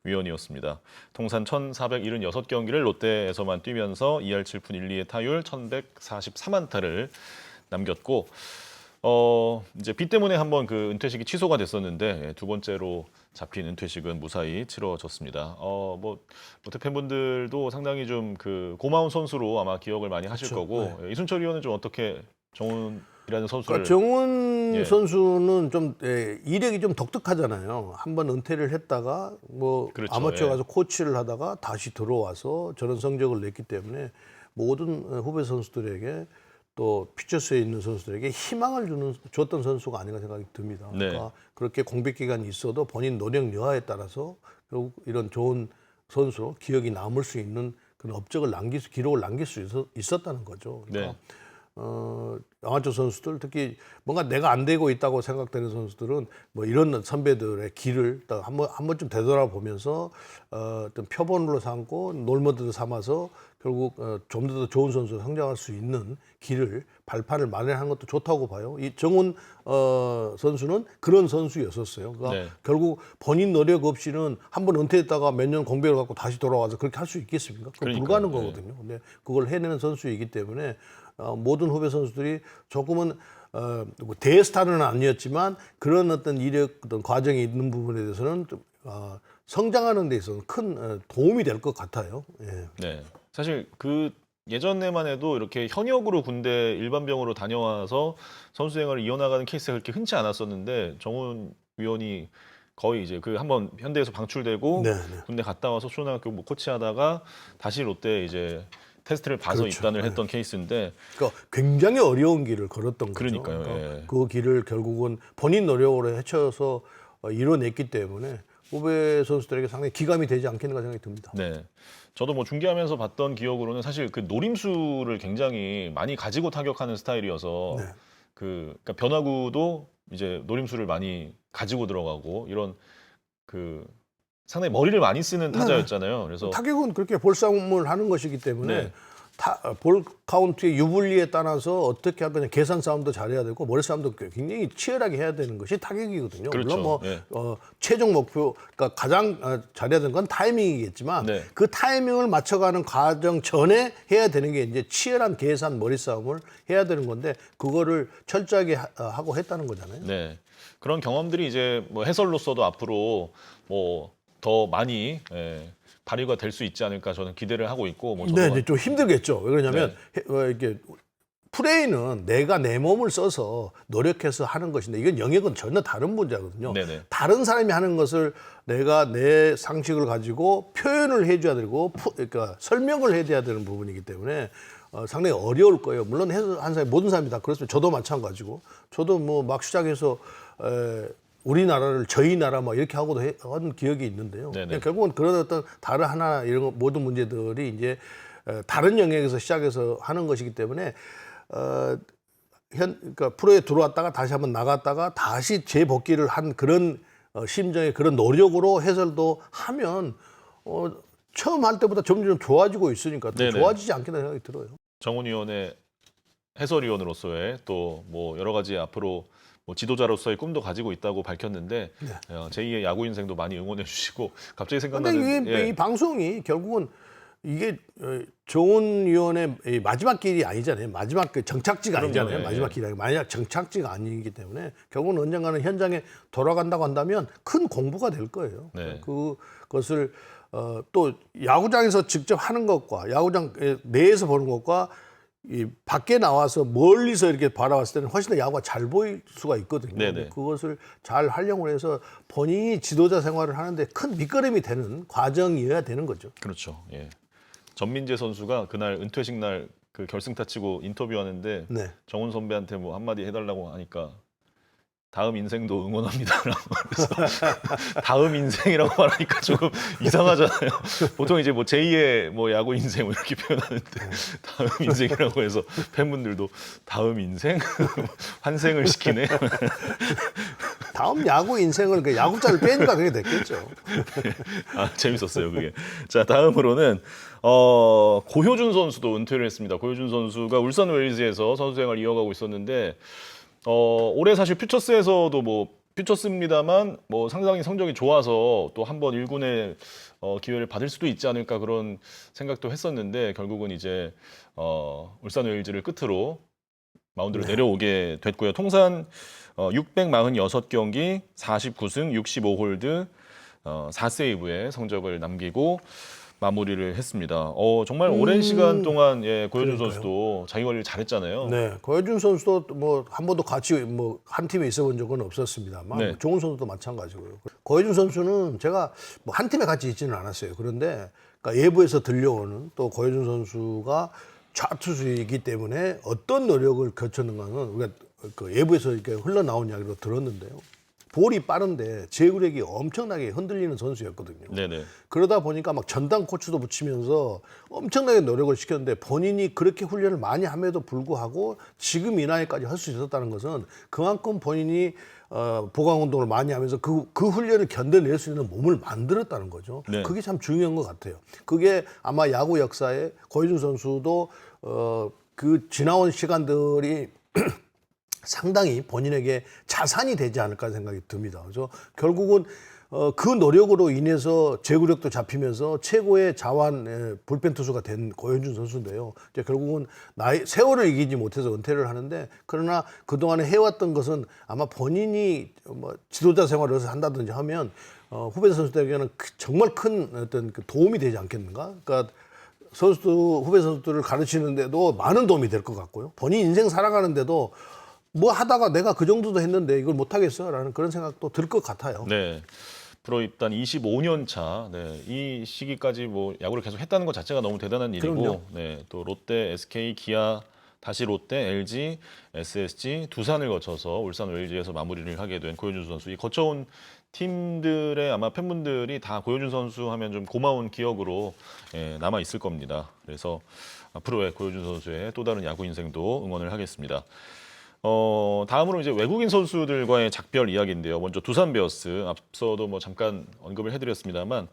위원이었습니다. 통산 1,476경기를 롯데에서만 뛰면서 2할 7푼 1리의 타율 1,143안타를 남겼고 이제 비 때문에 한번 그 은퇴식이 취소가 됐었는데 두 번째로 잡힌 은퇴식은 무사히 치러졌습니다. 뭐 롯데 팬분들도 상당히 좀 그 고마운 선수로 아마 기억을 많이 하실 그렇죠. 거고 네. 이순철 의원은 좀 어떻게 정훈이라는 선수를 그러니까 정훈 예. 선수는 좀 이력이 좀 독특하잖아요. 한번 은퇴를 했다가 뭐 그렇죠. 아마추어 예. 가서 코치를 하다가 다시 들어와서 저런 성적을 냈기 때문에 모든 후배 선수들에게 또 퓨처스에 있는 선수들에게 희망을 줬던 선수가 아닌가 생각이 듭니다. 네. 그러니까 그렇게 공백 기간이 있어도 본인 노력 여하에 따라서 결국 이런 좋은 선수로 기억이 남을 수 있는 그런 기록을 남길 수 있었다는 거죠. 그러니까 네. 아마추어 선수들 특히 뭔가 내가 안 되고 있다고 생각되는 선수들은 뭐 이런 선배들의 길을 한 번쯤 되돌아보면서 어떤 표본으로 삼고 롤모델로 삼아서 결국 좀 더 좋은 선수로 성장할 수 있는 발판을 마련하는 것도 좋다고 봐요. 이 정훈 선수는 그런 선수였었어요. 그러니까 네. 결국 본인 노력 없이는 한 번 은퇴했다가 몇 년 공백을 갖고 다시 돌아와서 그렇게 할 수 있겠습니까? 그건 그러니까요. 불가능거든요. 근데 그걸 해내는 선수이기 때문에 모든 후배 선수들이 조금은 뭐 대스타는 아니었지만 그런 어떤 이력 어떤 과정이 있는 부분에 대해서는 좀, 성장하는 데 있어서 큰 도움이 될 것 같아요. 예. 네. 사실 그 예전에만 해도 이렇게 현역으로 군대 일반병으로 다녀와서 선수 생활을 이어나가는 케이스가 그렇게 흔치 않았었는데 정훈 위원이 거의 이제 그 한번 현대에서 방출되고 네, 네. 군대 갔다 와서 초등학교 뭐 코치하다가 다시 롯데 이제 테스트를 봐서 그렇죠. 입단을 했던 케이스인데 그러니까 굉장히 어려운 길을 걸었던 거죠. 그러니까요, 그러니까 예. 그 길을 결국은 본인 노력으로 헤쳐서 이뤄냈기 때문에 후배 선수들에게 상당히 기감이 되지 않겠는가 생각이 듭니다. 네. 저도 뭐 중계하면서 봤던 기억으로는 사실 그 노림수를 굉장히 많이 가지고 타격하는 스타일이어서 네. 그러니까 변화구도 이제 노림수를 많이 가지고 들어가고 이런 그 상당히 머리를 많이 쓰는 타자였잖아요. 그래서 타격은 그렇게 볼싸움을 하는 것이기 때문에 네. 볼 카운트의 유불리에 따라서 어떻게 할 거냐 계산 싸움도 잘해야 되고 머리 싸움도 굉장히 치열하게 해야 되는 것이 타격이거든요. 그렇죠. 물론 뭐 예. 최종 목표 그러니까 가장 잘해야 되는 건 타이밍이겠지만 네. 그 타이밍을 맞춰가는 과정 전에 해야 되는 게 이제 치열한 계산 머리 싸움을 해야 되는 건데 그거를 철저하게 하고 했다는 거잖아요. 네. 그런 경험들이 이제 뭐 해설로서도 앞으로 뭐 더 많이 발휘가 될 수 있지 않을까 저는 기대를 하고 있고 뭐 저도 네, 좀 힘들겠죠. 왜 그러냐면 이게 플레이는 내가 내 몸을 써서 노력해서 하는 것인데 이건 영역은 전혀 다른 분야거든요. 네네. 다른 사람이 하는 것을 내가 내 상식을 가지고 표현을 해줘야 되고 그러니까 설명을 해줘야 되는 부분이기 때문에 상당히 어려울 거예요. 물론 한 사람 모든 사람이 다 그렇습니다. 저도 마찬가지고 저도 뭐 막 시작해서 우리나라를 저희 나라 막 이렇게 하고도 한 기억이 있는데요. 네네. 결국은 그런 어떤 다른 하나 이런 모든 문제들이 이제 다른 영역에서 시작해서 하는 것이기 때문에 그러니까 프로에 들어왔다가 다시 한번 나갔다가 다시 재복귀를 한 그런 심정의 그런 노력으로 해설도 하면 처음 할 때보다 점점 좋아지고 있으니까 더 네네. 좋아지지 않겠나 생각이 들어요. 정훈 위원의 해설위원으로서의 또 뭐 여러 가지 앞으로 뭐 지도자로서의 꿈도 가지고 있다고 밝혔는데 제2의 야구 인생도 많이 응원해 주시고 갑자기 근데 생각나는 이 방송이 결국은 이게 정훈 위원의 이 마지막 길이 아니잖아요. 마지막 그 정착지가 그럼요, 아니잖아요. 예, 마지막 길이 아니고 만약 정착지가 아니기 때문에 결국은 언젠가는 현장에 돌아간다고 한다면 큰 공부가 될 거예요. 네. 그것을 또 야구장에서 직접 하는 것과 야구장 내에서 보는 것과 이 밖에 나와서 멀리서 이렇게 바라봤을 때는 훨씬 더 야구가 잘 보일 수가 있거든요. 네네. 그것을 잘 활용을 해서 본인이 지도자 생활을 하는데 큰 밑거름이 되는 과정이어야 되는 거죠. 그렇죠. 예. 전민재 선수가 그날 은퇴식 날 그 결승타 치고 인터뷰하는데 네. 정훈 선배한테 뭐 한마디 해달라고 하니까 다음 인생도 응원합니다라고 그래서 다음 인생이라고 말하니까 조금 이상하잖아요. 보통 이제 뭐 제2의 뭐 야구 인생 뭐 이렇게 표현하는데 다음 인생이라고 해서 팬분들도 다음 인생 환생을 시키네. 다음 야구 인생을 그 야구자를 빼니까 그게 됐겠죠. 아, 재밌었어요, 그게. 자, 다음으로는 고효준 선수도 은퇴를 했습니다. 고효준 선수가 울산 웰즈에서 선수 생활 이어가고 있었는데 올해 사실 퓨처스에서도 뭐 퓨처스입니다만 뭐 상당히 성적이 좋아서 또 한번 1군에 기회를 받을 수도 있지 않을까 그런 생각도 했었는데 결국은 이제 울산 웰즈를 끝으로 마운드로 내려오게 됐고요. 통산 646경기 49승 65홀드 4세이브의 성적을 남기고 마무리를 했습니다. 정말 오랜 시간 동안 고효준 그러니까요. 선수도 자기 관리를 잘했잖아요. 네, 고효준 선수도 뭐 한 번도 같이 뭐 한 팀에 있어본 적은 없었습니다만 네. 정훈 선수도 마찬가지고요. 고효준 선수는 제가 뭐 한 팀에 같이 있지는 않았어요. 그런데 그러니까 예부에서 들려오는 또 고효준 선수가 좌투수이기 때문에 어떤 노력을 거쳤는가는 우리가 그 예부에서 이렇게 흘러나온 이야기로 들었는데요. 볼이 빠른데 제구력이 엄청나게 흔들리는 선수였거든요. 네네. 그러다 보니까 막 전담 코치도 붙이면서 엄청나게 노력을 시켰는데 본인이 그렇게 훈련을 많이 함에도 불구하고 지금 이 나이까지 할 수 있었다는 것은 그만큼 본인이 보강 운동을 많이 하면서 그 훈련을 견뎌낼 수 있는 몸을 만들었다는 거죠. 네. 그게 참 중요한 것 같아요. 그게 아마 야구 역사에 고효준 선수도 그 지나온 시간들이 상당히 본인에게 자산이 되지 않을까 생각이 듭니다. 그래서 결국은 그 노력으로 인해서 제구력도 잡히면서 최고의 자완 불펜 투수가 된 고효준 선수인데요. 이제 결국은 세월을 이기지 못해서 은퇴를 하는데 그러나 그동안에 해왔던 것은 아마 본인이 뭐 지도자 생활을 한다든지 하면 후배 선수들에게는 정말 큰 어떤 그 도움이 되지 않겠는가? 그러니까 후배 선수들을 가르치는데도 많은 도움이 될 것 같고요. 본인 인생 살아가는데도 뭐 하다가 내가 그 정도도 했는데 이걸 못하겠어? 라는 그런 생각도 들 것 같아요. 네. 프로 입단 25년 차. 네. 이 시기까지 뭐 야구를 계속 했다는 것 자체가 너무 대단한 일이고, 그럼요. 네. 또 롯데, SK, 기아, 다시 롯데, LG, SSG, 두산을 거쳐서 울산 웰즈에서 마무리를 하게 된 고효준 선수. 이 거쳐온 팀들의 아마 팬분들이 다 고효준 선수 하면 좀 고마운 기억으로 남아 있을 겁니다. 그래서 앞으로의 고효준 선수의 또 다른 야구 인생도 응원을 하겠습니다. 다음으로 이제 외국인 선수들과의 작별 이야기인데요. 먼저 두산 베어스 앞서도 뭐 잠깐 언급을 해드렸습니다만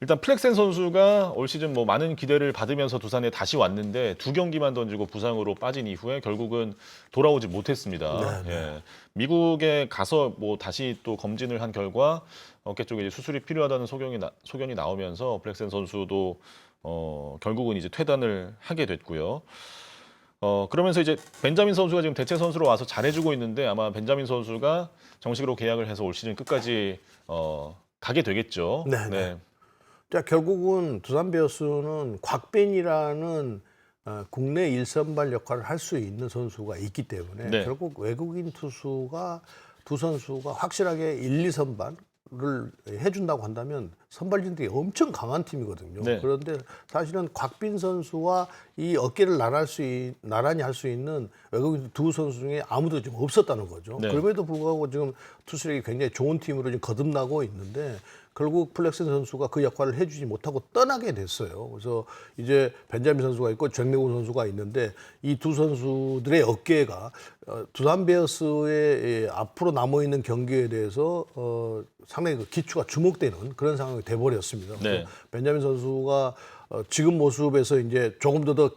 일단 플렉센 선수가 올 시즌 뭐 많은 기대를 받으면서 두산에 다시 왔는데 2경기만 던지고 부상으로 빠진 이후에 결국은 돌아오지 못했습니다. 네, 네. 예. 미국에 가서 뭐 다시 또 검진을 한 결과 어깨 쪽에 이제 수술이 필요하다는 소견이 나오면서 플렉센 선수도 결국은 이제 퇴단을 하게 됐고요. 그러면서 이제 벤자민 선수가 지금 대체 선수로 와서 잘해주고 있는데 아마 벤자민 선수가 정식으로 계약을 해서 올 시즌 끝까지 가게 되겠죠. 네, 네. 자, 결국은 두산 베어스는 곽빈이라는 국내 1선발 역할을 할 수 있는 선수가 있기 때문에 네. 결국 외국인 투수가 두 선수가 확실하게 1, 2선발을 해준다고 한다면 선발진들이 엄청 강한 팀이거든요. 네. 그런데 사실은 곽빈 선수와 이 어깨를 나란히 할 수 있는 외국인 두 선수 중에 아무도 지금 없었다는 거죠. 네. 그럼에도 불구하고 지금 투수력이 굉장히 좋은 팀으로 지금 거듭나고 있는데 결국 플렉슨 선수가 그 역할을 해주지 못하고 떠나게 됐어요. 그래서 이제 벤자민 선수가 있고 정명훈 선수가 있는데 이 두 선수들의 어깨가 두산 베어스의 앞으로 남아 있는 경기에 대해서 상당히 그 기초가 주목되는 그런 상황이 돼버렸습니다. 네. 벤자민 선수가 지금 모습에서 이제 조금 더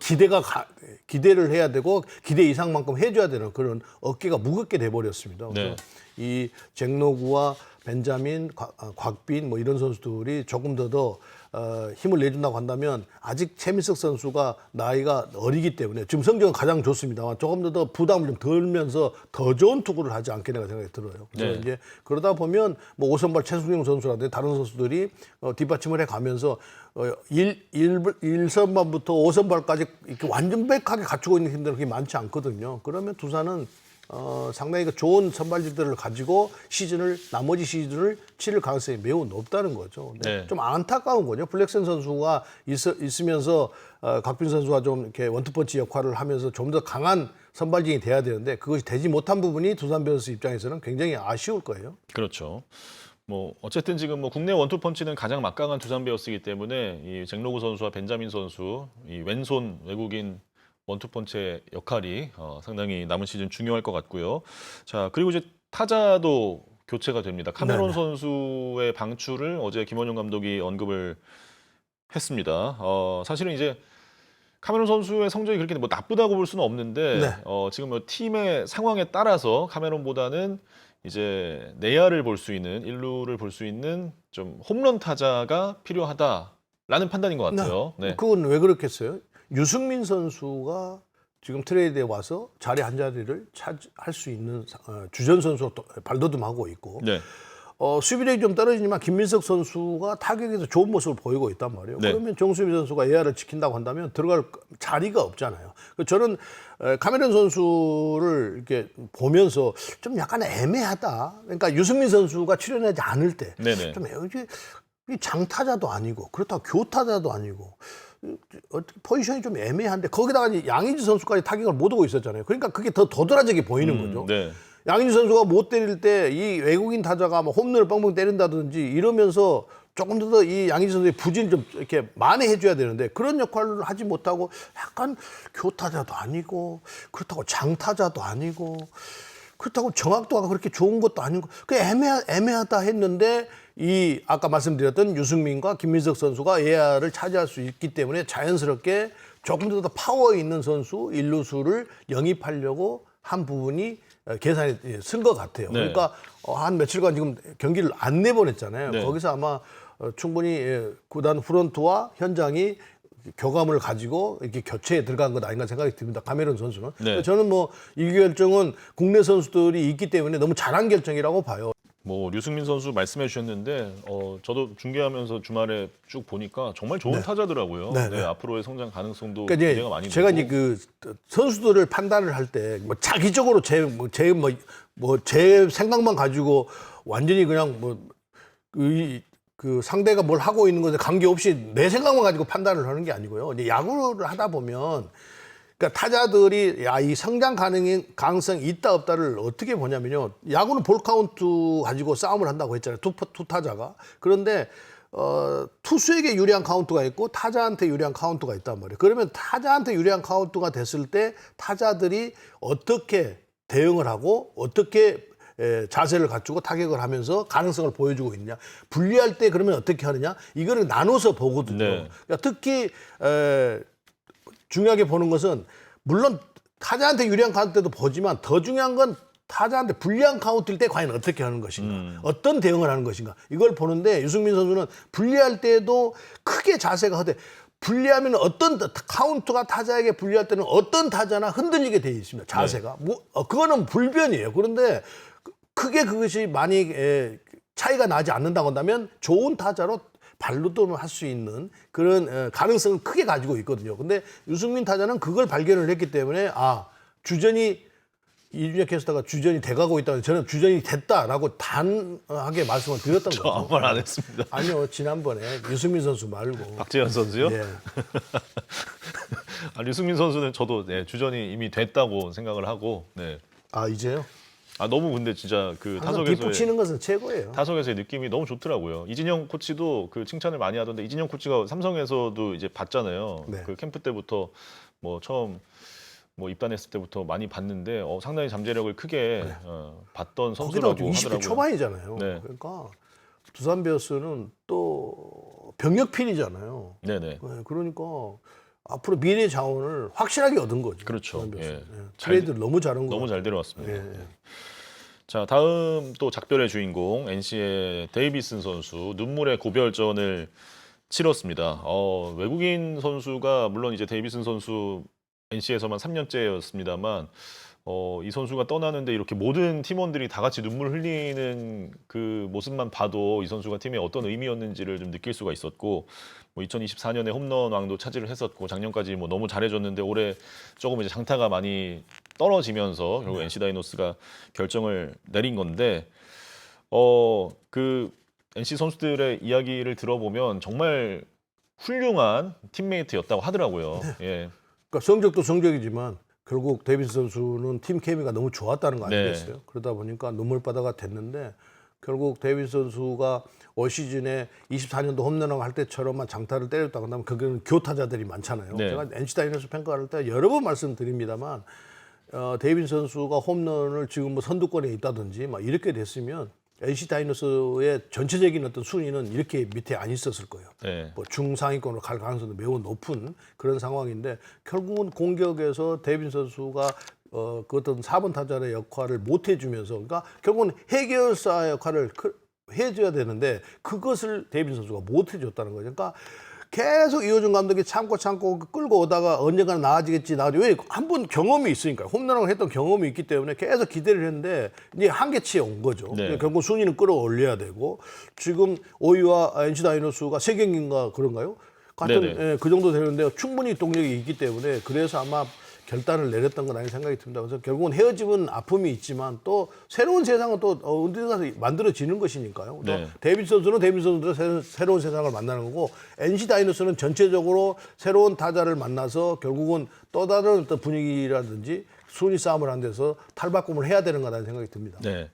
기대를 해야 되고 기대 이상만큼 해줘야 되는 그런 어깨가 무겁게 돼버렸습니다. 그래서 네. 이 잭노구와 벤자민, 곽빈 뭐 이런 선수들이 조금 더 힘을 내준다고 한다면 아직 최민석 선수가 나이가 어리기 때문에 지금 성적은 가장 좋습니다만 조금 더 부담을 좀 덜면서 더 좋은 투구를 하지 않겠나 생각이 들어요. 그래서 네. 이제 그러다 보면 뭐 오선발 최승용 선수라든지 다른 선수들이 뒷받침을 해가면서 1선발부터 5선발까지 이렇게 완전백하게 갖추고 있는 팀들은 그렇게 많지 않거든요. 그러면 두산은 상당히 그 좋은 선발진들을 가지고 나머지 시즌을 치를 가능성이 매우 높다는 거죠. 네. 좀 안타까운 거죠. 블랙슨 선수가 있으면서 곽빈 선수가 좀 이렇게 원투펀치 역할을 하면서 좀 더 강한 선발진이 돼야 되는데 그것이 되지 못한 부분이 두산 베어스 입장에서는 굉장히 아쉬울 거예요. 그렇죠. 뭐 어쨌든 지금 뭐 국내 원투펀치는 가장 막강한 두산 베어스이기 때문에 이 잭로그 선수와 벤자민 선수 이 왼손 외국인 원투펀치의 역할이 상당히 남은 시즌 중요할 것 같고요. 자, 그리고 이제 타자도 교체가 됩니다. 카메론 네네. 선수의 방출을 어제 김원용 감독이 언급을 했습니다. 사실은 이제 카메론 선수의 성적이 그렇게 뭐 나쁘다고 볼 수는 없는데 네. 지금 뭐 팀의 상황에 따라서 카메론보다는 이제 내야를 볼 수 있는 일루를 볼 수 있는 좀 홈런 타자가 필요하다라는 판단인 것 같아요. 네. 그건 왜 그렇겠어요? 유승민 선수가 지금 트레이드에 와서 자리 한 자리를 차지할 수 있는 주전 선수로 발돋움하고 있고 네. 수비력이 좀 떨어지지만 김민석 선수가 타격에서 좋은 모습을 보이고 있단 말이에요. 네. 그러면 정수빈 선수가 에어를 지킨다고 한다면 들어갈 자리가 없잖아요. 저는 카메론 선수를 이렇게 보면서 좀 약간 애매하다. 그러니까 유승민 선수가 출연하지 않을 때 네네. 좀 장타자도 아니고 그렇다고 교타자도 아니고 어떻게 포지션이 좀 애매한데 거기다가 이제 양의지 선수까지 타격을 못 오고 있었잖아요. 그러니까 그게 더 도드라지게 보이는 거죠. 네. 양의지 선수가 못 때릴 때 이 외국인 타자가 뭐 홈런을 뻥뻥 때린다든지 이러면서 조금 더 이 양의지 선수의 부진을 좀 이렇게 만회해줘야 되는데 그런 역할을 하지 못하고 약간 교타자도 아니고 그렇다고 장타자도 아니고 그렇다고 정확도가 그렇게 좋은 것도 아니고 그 애매하다 했는데 이 아까 말씀드렸던 유승민과 김민석 선수가 예야를 차지할 수 있기 때문에 자연스럽게 조금 더 파워 있는 선수 일루수를 영입하려고 한 부분이 계산이 쓴 것 같아요. 네. 그러니까 한 며칠간 지금 경기를 안 내보냈잖아요. 네. 거기서 아마 충분히 구단 프런트와 현장이 교감을 가지고 이렇게 교체에 들어간 것 아닌가 생각이 듭니다. 카메론 선수는. 네. 저는 뭐 이 결정은 국내 선수들이 있기 때문에 너무 잘한 결정이라고 봐요. 뭐 류승민 선수 말씀해 주셨는데 저도 중계하면서 주말에 쭉 보니까 정말 좋은 타자더라고요. 네, 네, 네. 앞으로의 성장 가능성도 그러니까 이제 기대가 많이 제가 되고. 이제 그 선수들을 판단을 할 때 뭐 자기적으로 제 생각만 가지고 완전히 그냥 그 상대가 뭘 하고 있는 것에 관계없이 내 생각만 가지고 판단을 하는 게 아니고요. 이제 야구를 하다 보면 그러니까 타자들이 이 성장 가능성이 있다 없다를 어떻게 보냐면요. 야구는 볼 카운트 가지고 싸움을 한다고 했잖아요. 투 타자가. 그런데 투수에게 유리한 카운트가 있고 타자한테 유리한 카운트가 있단 말이에요. 그러면 타자한테 유리한 카운트가 됐을 때 타자들이 어떻게 대응을 하고 어떻게 자세를 갖추고 타격을 하면서 가능성을 보여주고 있느냐. 불리할 때 그러면 어떻게 하느냐. 이거를 나눠서 보거든요. 네. 그러니까 특히 중요하게 보는 것은 물론 타자한테 유리한 카운트 때도 보지만 더 중요한 건 타자한테 불리한 카운트일 때 과연 어떻게 하는 것인가. 어떤 대응을 하는 것인가. 이걸 보는데 유승민 선수는 불리할 때도 크게 자세가 허대. 불리하면 어떤 카운트가 타자에게 불리할 때는 어떤 타자나 흔들리게 돼 있습니다. 자세가. 그거는 불변이에요. 그런데 크게 그것이 많이 차이가 나지 않는다고 한다면 좋은 타자로 발로도 할 수 있는 그런 가능성을 크게 가지고 있거든요. 근데 유승민 타자는 그걸 발견을 했기 때문에 주전이 이준혁 캐스터가 주전이 돼가고 있다는 저는 주전이 됐다라고 단하게 말씀을 드렸던 저 거죠. 아무 말 안 했습니다. 아니요. 지난번에 유승민 선수 말고. 박재현 선수요? 예. 류승민 선수는 저도 주전이 이미 됐다고 생각을 하고 이제요? 너무 근데 진짜 그 항상 뒷북 치는 것은 최고예요. 타석에서의 느낌이 너무 좋더라고요. 이진영 코치도 그 칭찬을 많이 하던데 이진영 코치가 삼성에서도 이제 봤잖아요. 네. 그 캠프 때부터 처음 입단했을 때부터 많이 봤는데 상당히 잠재력을 크게 봤던 거기다가 선수라고 지금 20대 하더라고요. 초반이잖아요. 네. 그러니까 두산 베어스는 또 병력필이잖아요. 네네. 네, 그러니까 앞으로 미래 자원을 확실하게 얻은 거죠. 그렇죠. 두산 베어스는. 예. 트레이드를 너무 잘한 거. 너무 잘 데려왔습니다. 예. 자, 다음 또 작별의 주인공 NC의 데이비슨 선수 눈물의 고별전을 치렀습니다. 외국인 선수가 물론 이제 데이비슨 선수 NC에서만 3년째였습니다만 이 선수가 떠나는데 이렇게 모든 팀원들이 다 같이 눈물 흘리는 그 모습만 봐도 이 선수가 팀에 어떤 의미였는지를 좀 느낄 수가 있었고 2024년에 홈런 왕도 차지를 했었고 작년까지 너무 잘해줬는데 올해 조금 이제 장타가 많이 떨어지면서 결국 NC 다이노스가 결정을 내린 건데 그 NC 선수들의 이야기를 들어보면 정말 훌륭한 팀메이트였다고 하더라고요. 예. 그러니까 성적도 성적이지만 결국 데이비스 선수는 팀 케미가 너무 좋았다는 거 아니겠어요? 네. 그러다 보니까 눈물바다가 됐는데 결국 데이비스 선수가 올 시즌에 24년도 홈런왕 할 때처럼만 장타를 때렸다고 한다면 거기는 교타자들이 많잖아요. 네. 제가 NC 다이노스 평가할 때 여러 번 말씀드립니다만 데이비스 선수가 홈런을 지금 선두권에 있다든지 이렇게 됐으면 NC 다이노스의 전체적인 어떤 순위는 이렇게 밑에 안 있었을 거예요. 네. 중상위권으로 갈 가능성도 매우 높은 그런 상황인데 결국은 공격에서 데이빈 선수가 그 어떤 4번 타자의 역할을 못 해주면서 그러니까 결국은 해결사 역할을 해줘야 되는데 그것을 데이빈 선수가 못 해줬다는 거죠. 그러니까 계속 이호준 감독이 참고 끌고 오다가 언젠가는 나아지겠지. 왜 한 번 경험이 있으니까 홈런을 했던 경험이 있기 때문에 계속 기대를 했는데 이제 한계치에 온 거죠. 네. 결국 순위는 끌어올려야 되고 지금 오이와 NC 다이노스가 3경기인가 그런가요? 같은 그 정도 되는데 충분히 동력이 있기 때문에 그래서 아마 결단을 내렸던 건 아닌 생각이 듭니다. 그래서 결국은 헤어짐은 아픔이 있지만 또 새로운 세상은 또 어디 가서 만들어지는 것이니까요. 네. 데이비드 선수는 데이비드 선수로 새로운 세상을 만나는 거고 NC 다이노스는 전체적으로 새로운 타자를 만나서 결국은 또 다른 어떤 분위기라든지 순위 싸움을 한 데서 탈바꿈을 해야 되는 거라는 생각이 듭니다. 네.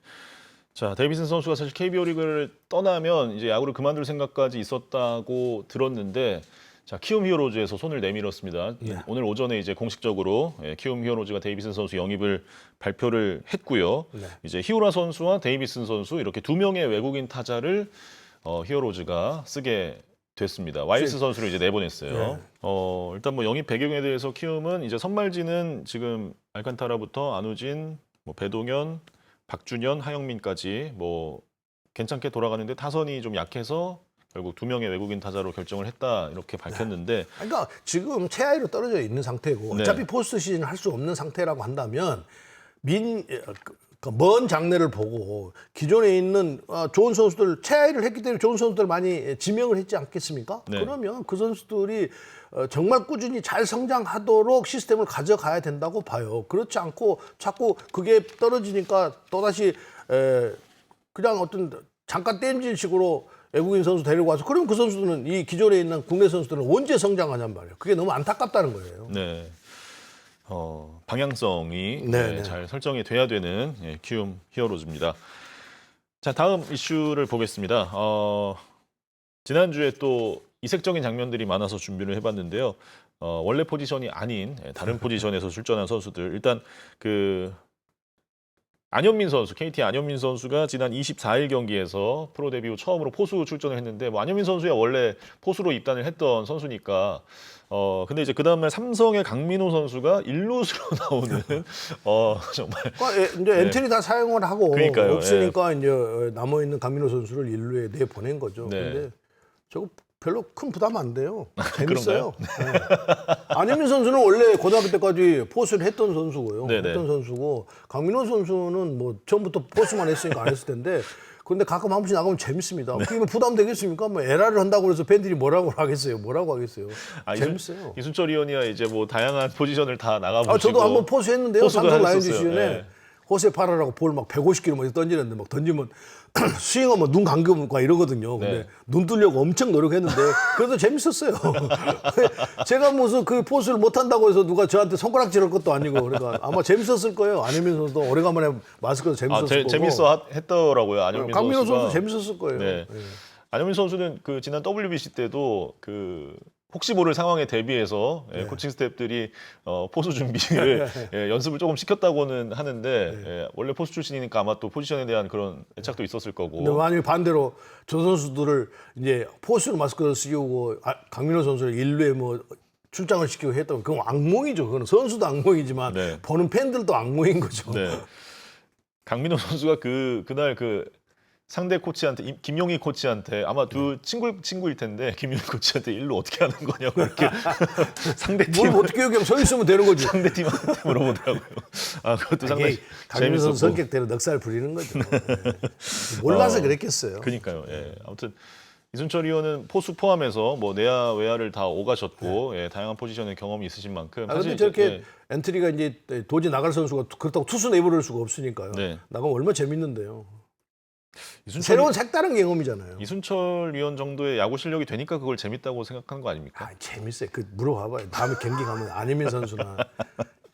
자, 데이비슨 선수가 사실 KBO 리그를 떠나면 이제 야구를 그만둘 생각까지 있었다고 들었는데 자, 키움 히어로즈에서 손을 내밀었습니다. 네. 오늘 오전에 이제 공식적으로 키움 히어로즈가 데이비슨 선수 영입을 발표를 했고요. 네. 이제 히우라 선수와 데이비슨 선수 이렇게 두 명의 외국인 타자를 히어로즈가 쓰게 됐습니다. 와일스 선수를 이제 내보냈어요. 네. 일단 영입 배경에 대해서 키움은 이제 선발진은 지금 알칸타라부터 안우진, 배동현, 박준현, 하영민까지 괜찮게 돌아가는데 타선이 좀 약해서 결국 두 명의 외국인 타자로 결정을 했다 이렇게 밝혔는데 그러니까 지금 최하위로 떨어져 있는 상태고 네. 어차피 포스트 시즌 할 수 없는 상태라고 한다면 먼 장래를 보고 기존에 있는 좋은 선수들 최하위를 했기 때문에 좋은 선수들 많이 지명을 했지 않겠습니까? 네. 그러면 그 선수들이 정말 꾸준히 잘 성장하도록 시스템을 가져가야 된다고 봐요. 그렇지 않고 자꾸 그게 떨어지니까 또다시 그냥 어떤 잠깐 땜질 식으로 외국인 선수 데리고 와서 그러면 그 선수들은 이 기존에 있는 국내 선수들은 언제 성장하냔 말이에요. 그게 너무 안타깝다는 거예요. 네. 방향성이 네. 잘 설정이 돼야 되는 키움 히어로즈입니다. 자, 다음 이슈를 보겠습니다. 지난주에 또 이색적인 장면들이 많아서 준비를 해봤는데요. 원래 포지션이 아닌 다른 포지션에서 출전한 선수들 일단 그 안현민 선수, KT 안현민 선수가 지난 24일 경기에서 프로 데뷔 후 처음으로 포수 출전을 했는데 뭐 안현민 선수야 원래 포수로 입단을 했던 선수니까 근데 이제 그 다음날 삼성의 강민호 선수가 1루수로 나오는 정말 그러니까 이제 엔트리 다 사용을 하고 그러니까요. 없으니까 이제 남아 있는 강민호 선수를 1루에 내 보낸 거죠. 네. 근데 저거 별로 큰 부담 안 돼요. 재밌어요. 그런가요? 네. 안현민 선수는 원래 고등학교 때까지 포수를 했던 선수고요. 네네. 했던 선수고 강민호 선수는 뭐 처음부터 포수만 했으니까 안 했을 텐데 그런데 가끔 한 번씩 나가면 재밌습니다. 그러면 부담 되겠습니까? 뭐 에라를 한다고 해서 팬들이 뭐라고 하겠어요? 재밌어요. 이순철 의원이야 이제 뭐 다양한 포지션을 다 나가보시고. 저도 한번 포수했는데요. 포수도 삼성 라이온즈 하셨었어요. 시즌에 예. 호세 파라라고 볼 막 150km 막 던지는데 막 던지면 스윙하면 눈 감겨가 이러거든요. 근데 네. 눈 뜨려고 엄청 노력했는데 그래도 재밌었어요. 제가 무슨 그 포수를 못 한다고 해서 누가 저한테 손가락질할 것도 아니고 그러니까 아마 재밌었을 거예요. 안현민 선수도 오래간만에 마스크도 재밌었을 거고. 재밌어 했더라고요. 안현민 강민호 선수가. 선수 재밌었을 거예요. 네. 예. 안현민 선수는 그 지난 WBC 때도 그 혹시 모를 상황에 대비해서 코칭 스태프들이 포수 준비를 연습을 조금 시켰다고는 하는데 원래 포수 출신이니까 아마 또 포지션에 대한 그런 애착도 있었을 거고. 근데 만약에 반대로 저 선수들을 이제 포수로 마스크를 씌우고 강민호 선수를 1루에 뭐 출장을 시키고 했다면 그건 악몽이죠. 그건 선수도 악몽이지만 네. 보는 팬들도 악몽인 거죠. 네. 강민호 선수가 그날 그 상대 코치한테 김용희 코치한테 아마 두 친구일 텐데 김용희 코치한테 일로 어떻게 하는 거냐고 이렇게 상대 팀 뭘 어떻게 그냥 서 있으면 되는 거지. 상대 팀한테 물어보더라고요. 그것도 상당히 강민호 선수 재밌었고. 성격대로 넉살 부리는 거죠. 몰라서 그랬겠어요. 그러니까요. 예. 아무튼 이순철 의원은 포수 포함해서 뭐 내야 외야를 다 오가셨고 다양한 포지션의 경험이 있으신 만큼 근데 사실 저렇게 엔트리가 이제 도저히 나갈 선수가 그렇다고 투수 내버릴 수가 없으니까요. 네. 나가면 얼마나 재밌는데요. 이순철 새로운 색다른 경험이잖아요. 이순철 위원 정도의 야구 실력이 되니까 그걸 재밌다고 생각하는 거 아닙니까? 재밌어요. 물어봐봐요. 다음에 경기 가면 안현민 선수나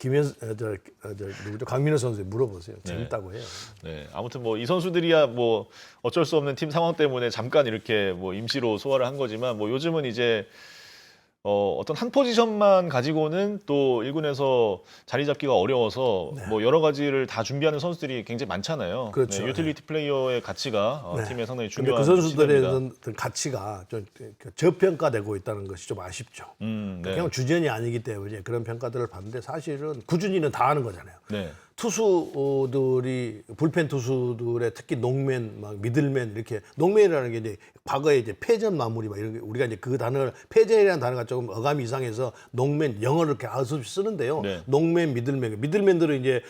누구죠? 강민호 선수에 물어보세요. 재밌다고 해요. 네, 아무튼 뭐 이 선수들이야 뭐 어쩔 수 없는 팀 상황 때문에 잠깐 이렇게 뭐 임시로 소화를 한 거지만 뭐 요즘은 이제 어떤 한 포지션만 가지고는 또 1군에서 자리 잡기가 어려워서 뭐 여러 가지를 다 준비하는 선수들이 굉장히 많잖아요. 그렇죠. 네, 유틸리티 플레이어의 가치가 팀에 상당히 근데 중요한 그 선수들의 시대입니다. 어떤 가치가 좀 저평가되고 있다는 것이 좀 아쉽죠. 네. 그냥 주전이 아니기 때문에 그런 평가들을 받는데 사실은 꾸준히는 다 하는 거잖아요. 네. 투수들이 불펜 투수들의 특히 농맨, 막 미들맨 이렇게 농맨이라는 게 이제 과거에 이제 패전 마무리 막 이런 게 우리가 이제 그 단어를 패전이라는 단어가 조금 어감이 이상해서 농맨 영어를 이렇게 아주 쓰는데요. 네. 농맨, 미들맨들은 이제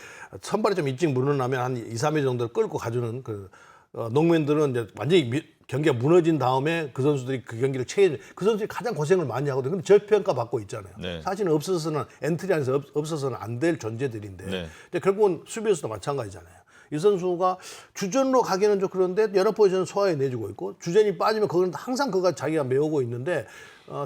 선발이 좀 일찍 물러나면 한 2, 3회 정도를 끌고 가주는 그 농맨들은 이제 완전히 경기가 무너진 다음에 그 선수들이 그 경기를 그 선수들이 가장 고생을 많이 하거든요. 근데 저평가 받고 있잖아요. 네. 사실은 없어서는 엔트리 안에서 없어서는 안 될 존재들인데 네. 근데 결국은 수비에서도 마찬가지잖아요. 이 선수가 주전으로 가기는 좀 그런데 여러 포지션을 소화해내주고 있고 주전이 빠지면 그건 항상 그가 자기가 메우고 있는데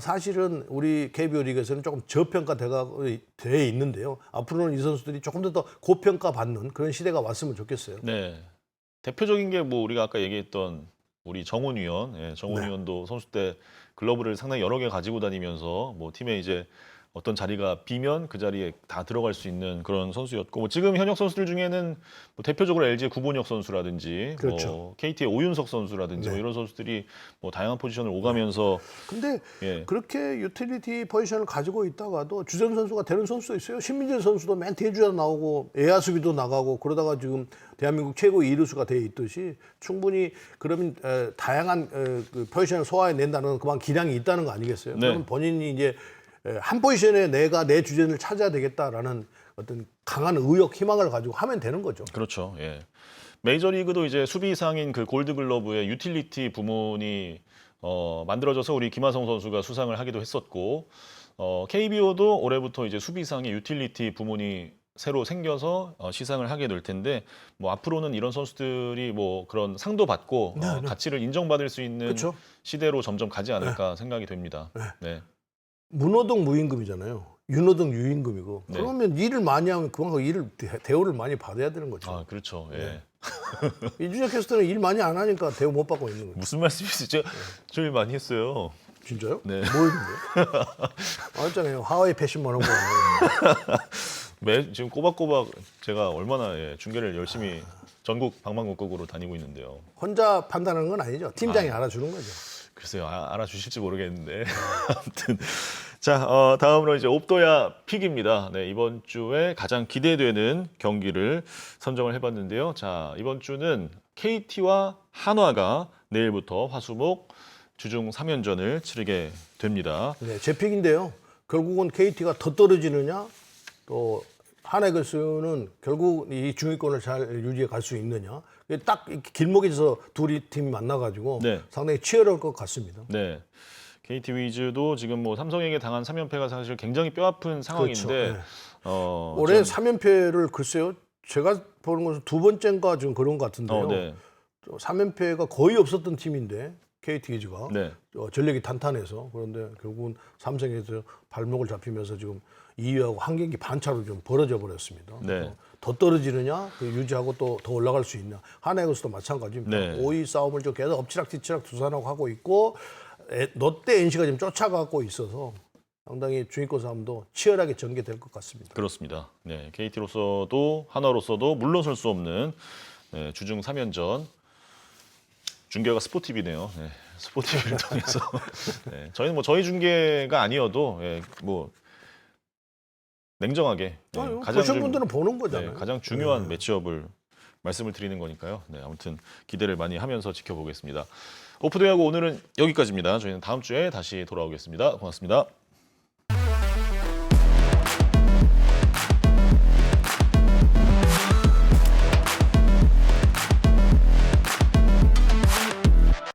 사실은 우리 KBO 리그에서는 조금 저평가돼 있는데요. 앞으로는 이 선수들이 조금 더 고평가 받는 그런 시대가 왔으면 좋겠어요. 네. 대표적인 게 뭐 우리가 아까 얘기했던 우리 정훈 위원, 정훈 네. 위원도 선수 때 글러브를 상당히 여러 개 가지고 다니면서 뭐 팀에 이제 어떤 자리가 비면 그 자리에 다 들어갈 수 있는 그런 선수였고 뭐 지금 현역 선수들 중에는 뭐 대표적으로 LG의 구본혁 선수라든지 그렇죠. 뭐 KT의 오윤석 선수라든지 뭐 이런 선수들이 뭐 다양한 포지션을 오가면서 근데 예. 그렇게 유틸리티 포지션을 가지고 있다가도 주전 선수가 되는 선수도 있어요. 신민재 선수도 맨 대주자 나오고 외야 수비도 나가고 그러다가 지금 대한민국 최고 이루수가 돼 있듯이 충분히 그러면 다양한 그 포지션을 소화해낸다는 건 그만 기량이 있다는 거 아니겠어요? 네. 그러면 본인이 이제 한 포지션에 내가 내 주전을 찾아야 되겠다라는 어떤 강한 의욕, 희망을 가지고 하면 되는 거죠. 그렇죠. 예. 메이저리그도 이제 수비상인 그 골드글러브의 유틸리티 부문이 만들어져서 우리 김하성 선수가 수상을 하기도 했었고 KBO도 올해부터 이제 수비상의 유틸리티 부문이 새로 생겨서 시상을 하게 될 텐데 뭐 앞으로는 이런 선수들이 뭐 그런 상도 받고 가치를 인정받을 수 있는 그렇죠. 시대로 점점 가지 않을까 생각이 됩니다. 네. 문호동 무임금이잖아요. 윤호동 유임금이고. 네. 그러면 일을 많이 하면 그만큼 대우를 많이 받아야 되는 거죠. 아 그렇죠. 예. 이준혁 캐스터는 일 많이 안 하니까 대우 못 받고 있는 거죠. 무슨 말씀이시죠? 제일 많이 했어요. 진짜요? 네. 뭐 했는데? 알잖아요. 하와이 패션 뭐 이런 거. 지금 꼬박꼬박 제가 얼마나 중계를 열심히 전국 방방곡곡으로 다니고 있는데요. 혼자 판단하는 건 아니죠. 팀장이 알아주는 거죠. 글쎄요, 알아주실지 모르겠는데. 아무튼 자, 다음으로 이제 옵도야 픽입니다. 네, 이번 주에 가장 기대되는 경기를 선정을 해봤는데요. 자, 이번 주는 KT와 한화가 내일부터 화수목 주중 3연전을 치르게 됩니다. 네, 제 픽인데요. 결국은 KT가 더 떨어지느냐, 또 한해글스는 결국 이 중위권을 잘 유지해 갈 수 있느냐. 이게 딱 이렇게 길목에서 둘이 팀이 만나가지고 네. 상당히 치열할 것 같습니다. 네. KT 위즈도 지금 뭐 삼성에게 당한 3연패가 사실 굉장히 뼈아픈 상황인데 그렇죠. 네. 어, 올해 전- 3연패를 글쎄요. 제가 보는 것은 두 번째인가 지금 그런 것 같은데요. 네. 3연패가 거의 없었던 팀인데 KT 위즈가 네. 전력이 탄탄해서 그런데 결국은 삼성에서 발목을 잡히면서 지금 2위하고 한 경기 반 차로 좀 벌어져 버렸습니다. 네. 그래서 더 떨어지느냐, 그 유지하고 또 더 올라갈 수 있냐. 한해에서도 마찬가지입니다. 네. 5위 싸움을 좀 계속 엎치락뒤치락 두산하고 하고 있고 롯데 NC가 지금 쫓아가고 있어서 상당히 중위권 싸움도 치열하게 전개될 것 같습니다. 그렇습니다. 네, KT로서도 한화로서도 물러설 수 없는 네, 주중 3연전 중계가 스포티비네요. 네, 스포티비를 통해서 네, 저희는 뭐 저희 중계가 아니어도 뭐 냉정하게 보신 분들은 보는 거잖아요. 가장 중요한 매치업을 말씀을 드리는 거니까요. 네, 아무튼 기대를 많이 하면서 지켜보겠습니다. 오프데이하고 오늘은 여기까지입니다. 저희는 다음 주에 다시 돌아오겠습니다. 고맙습니다.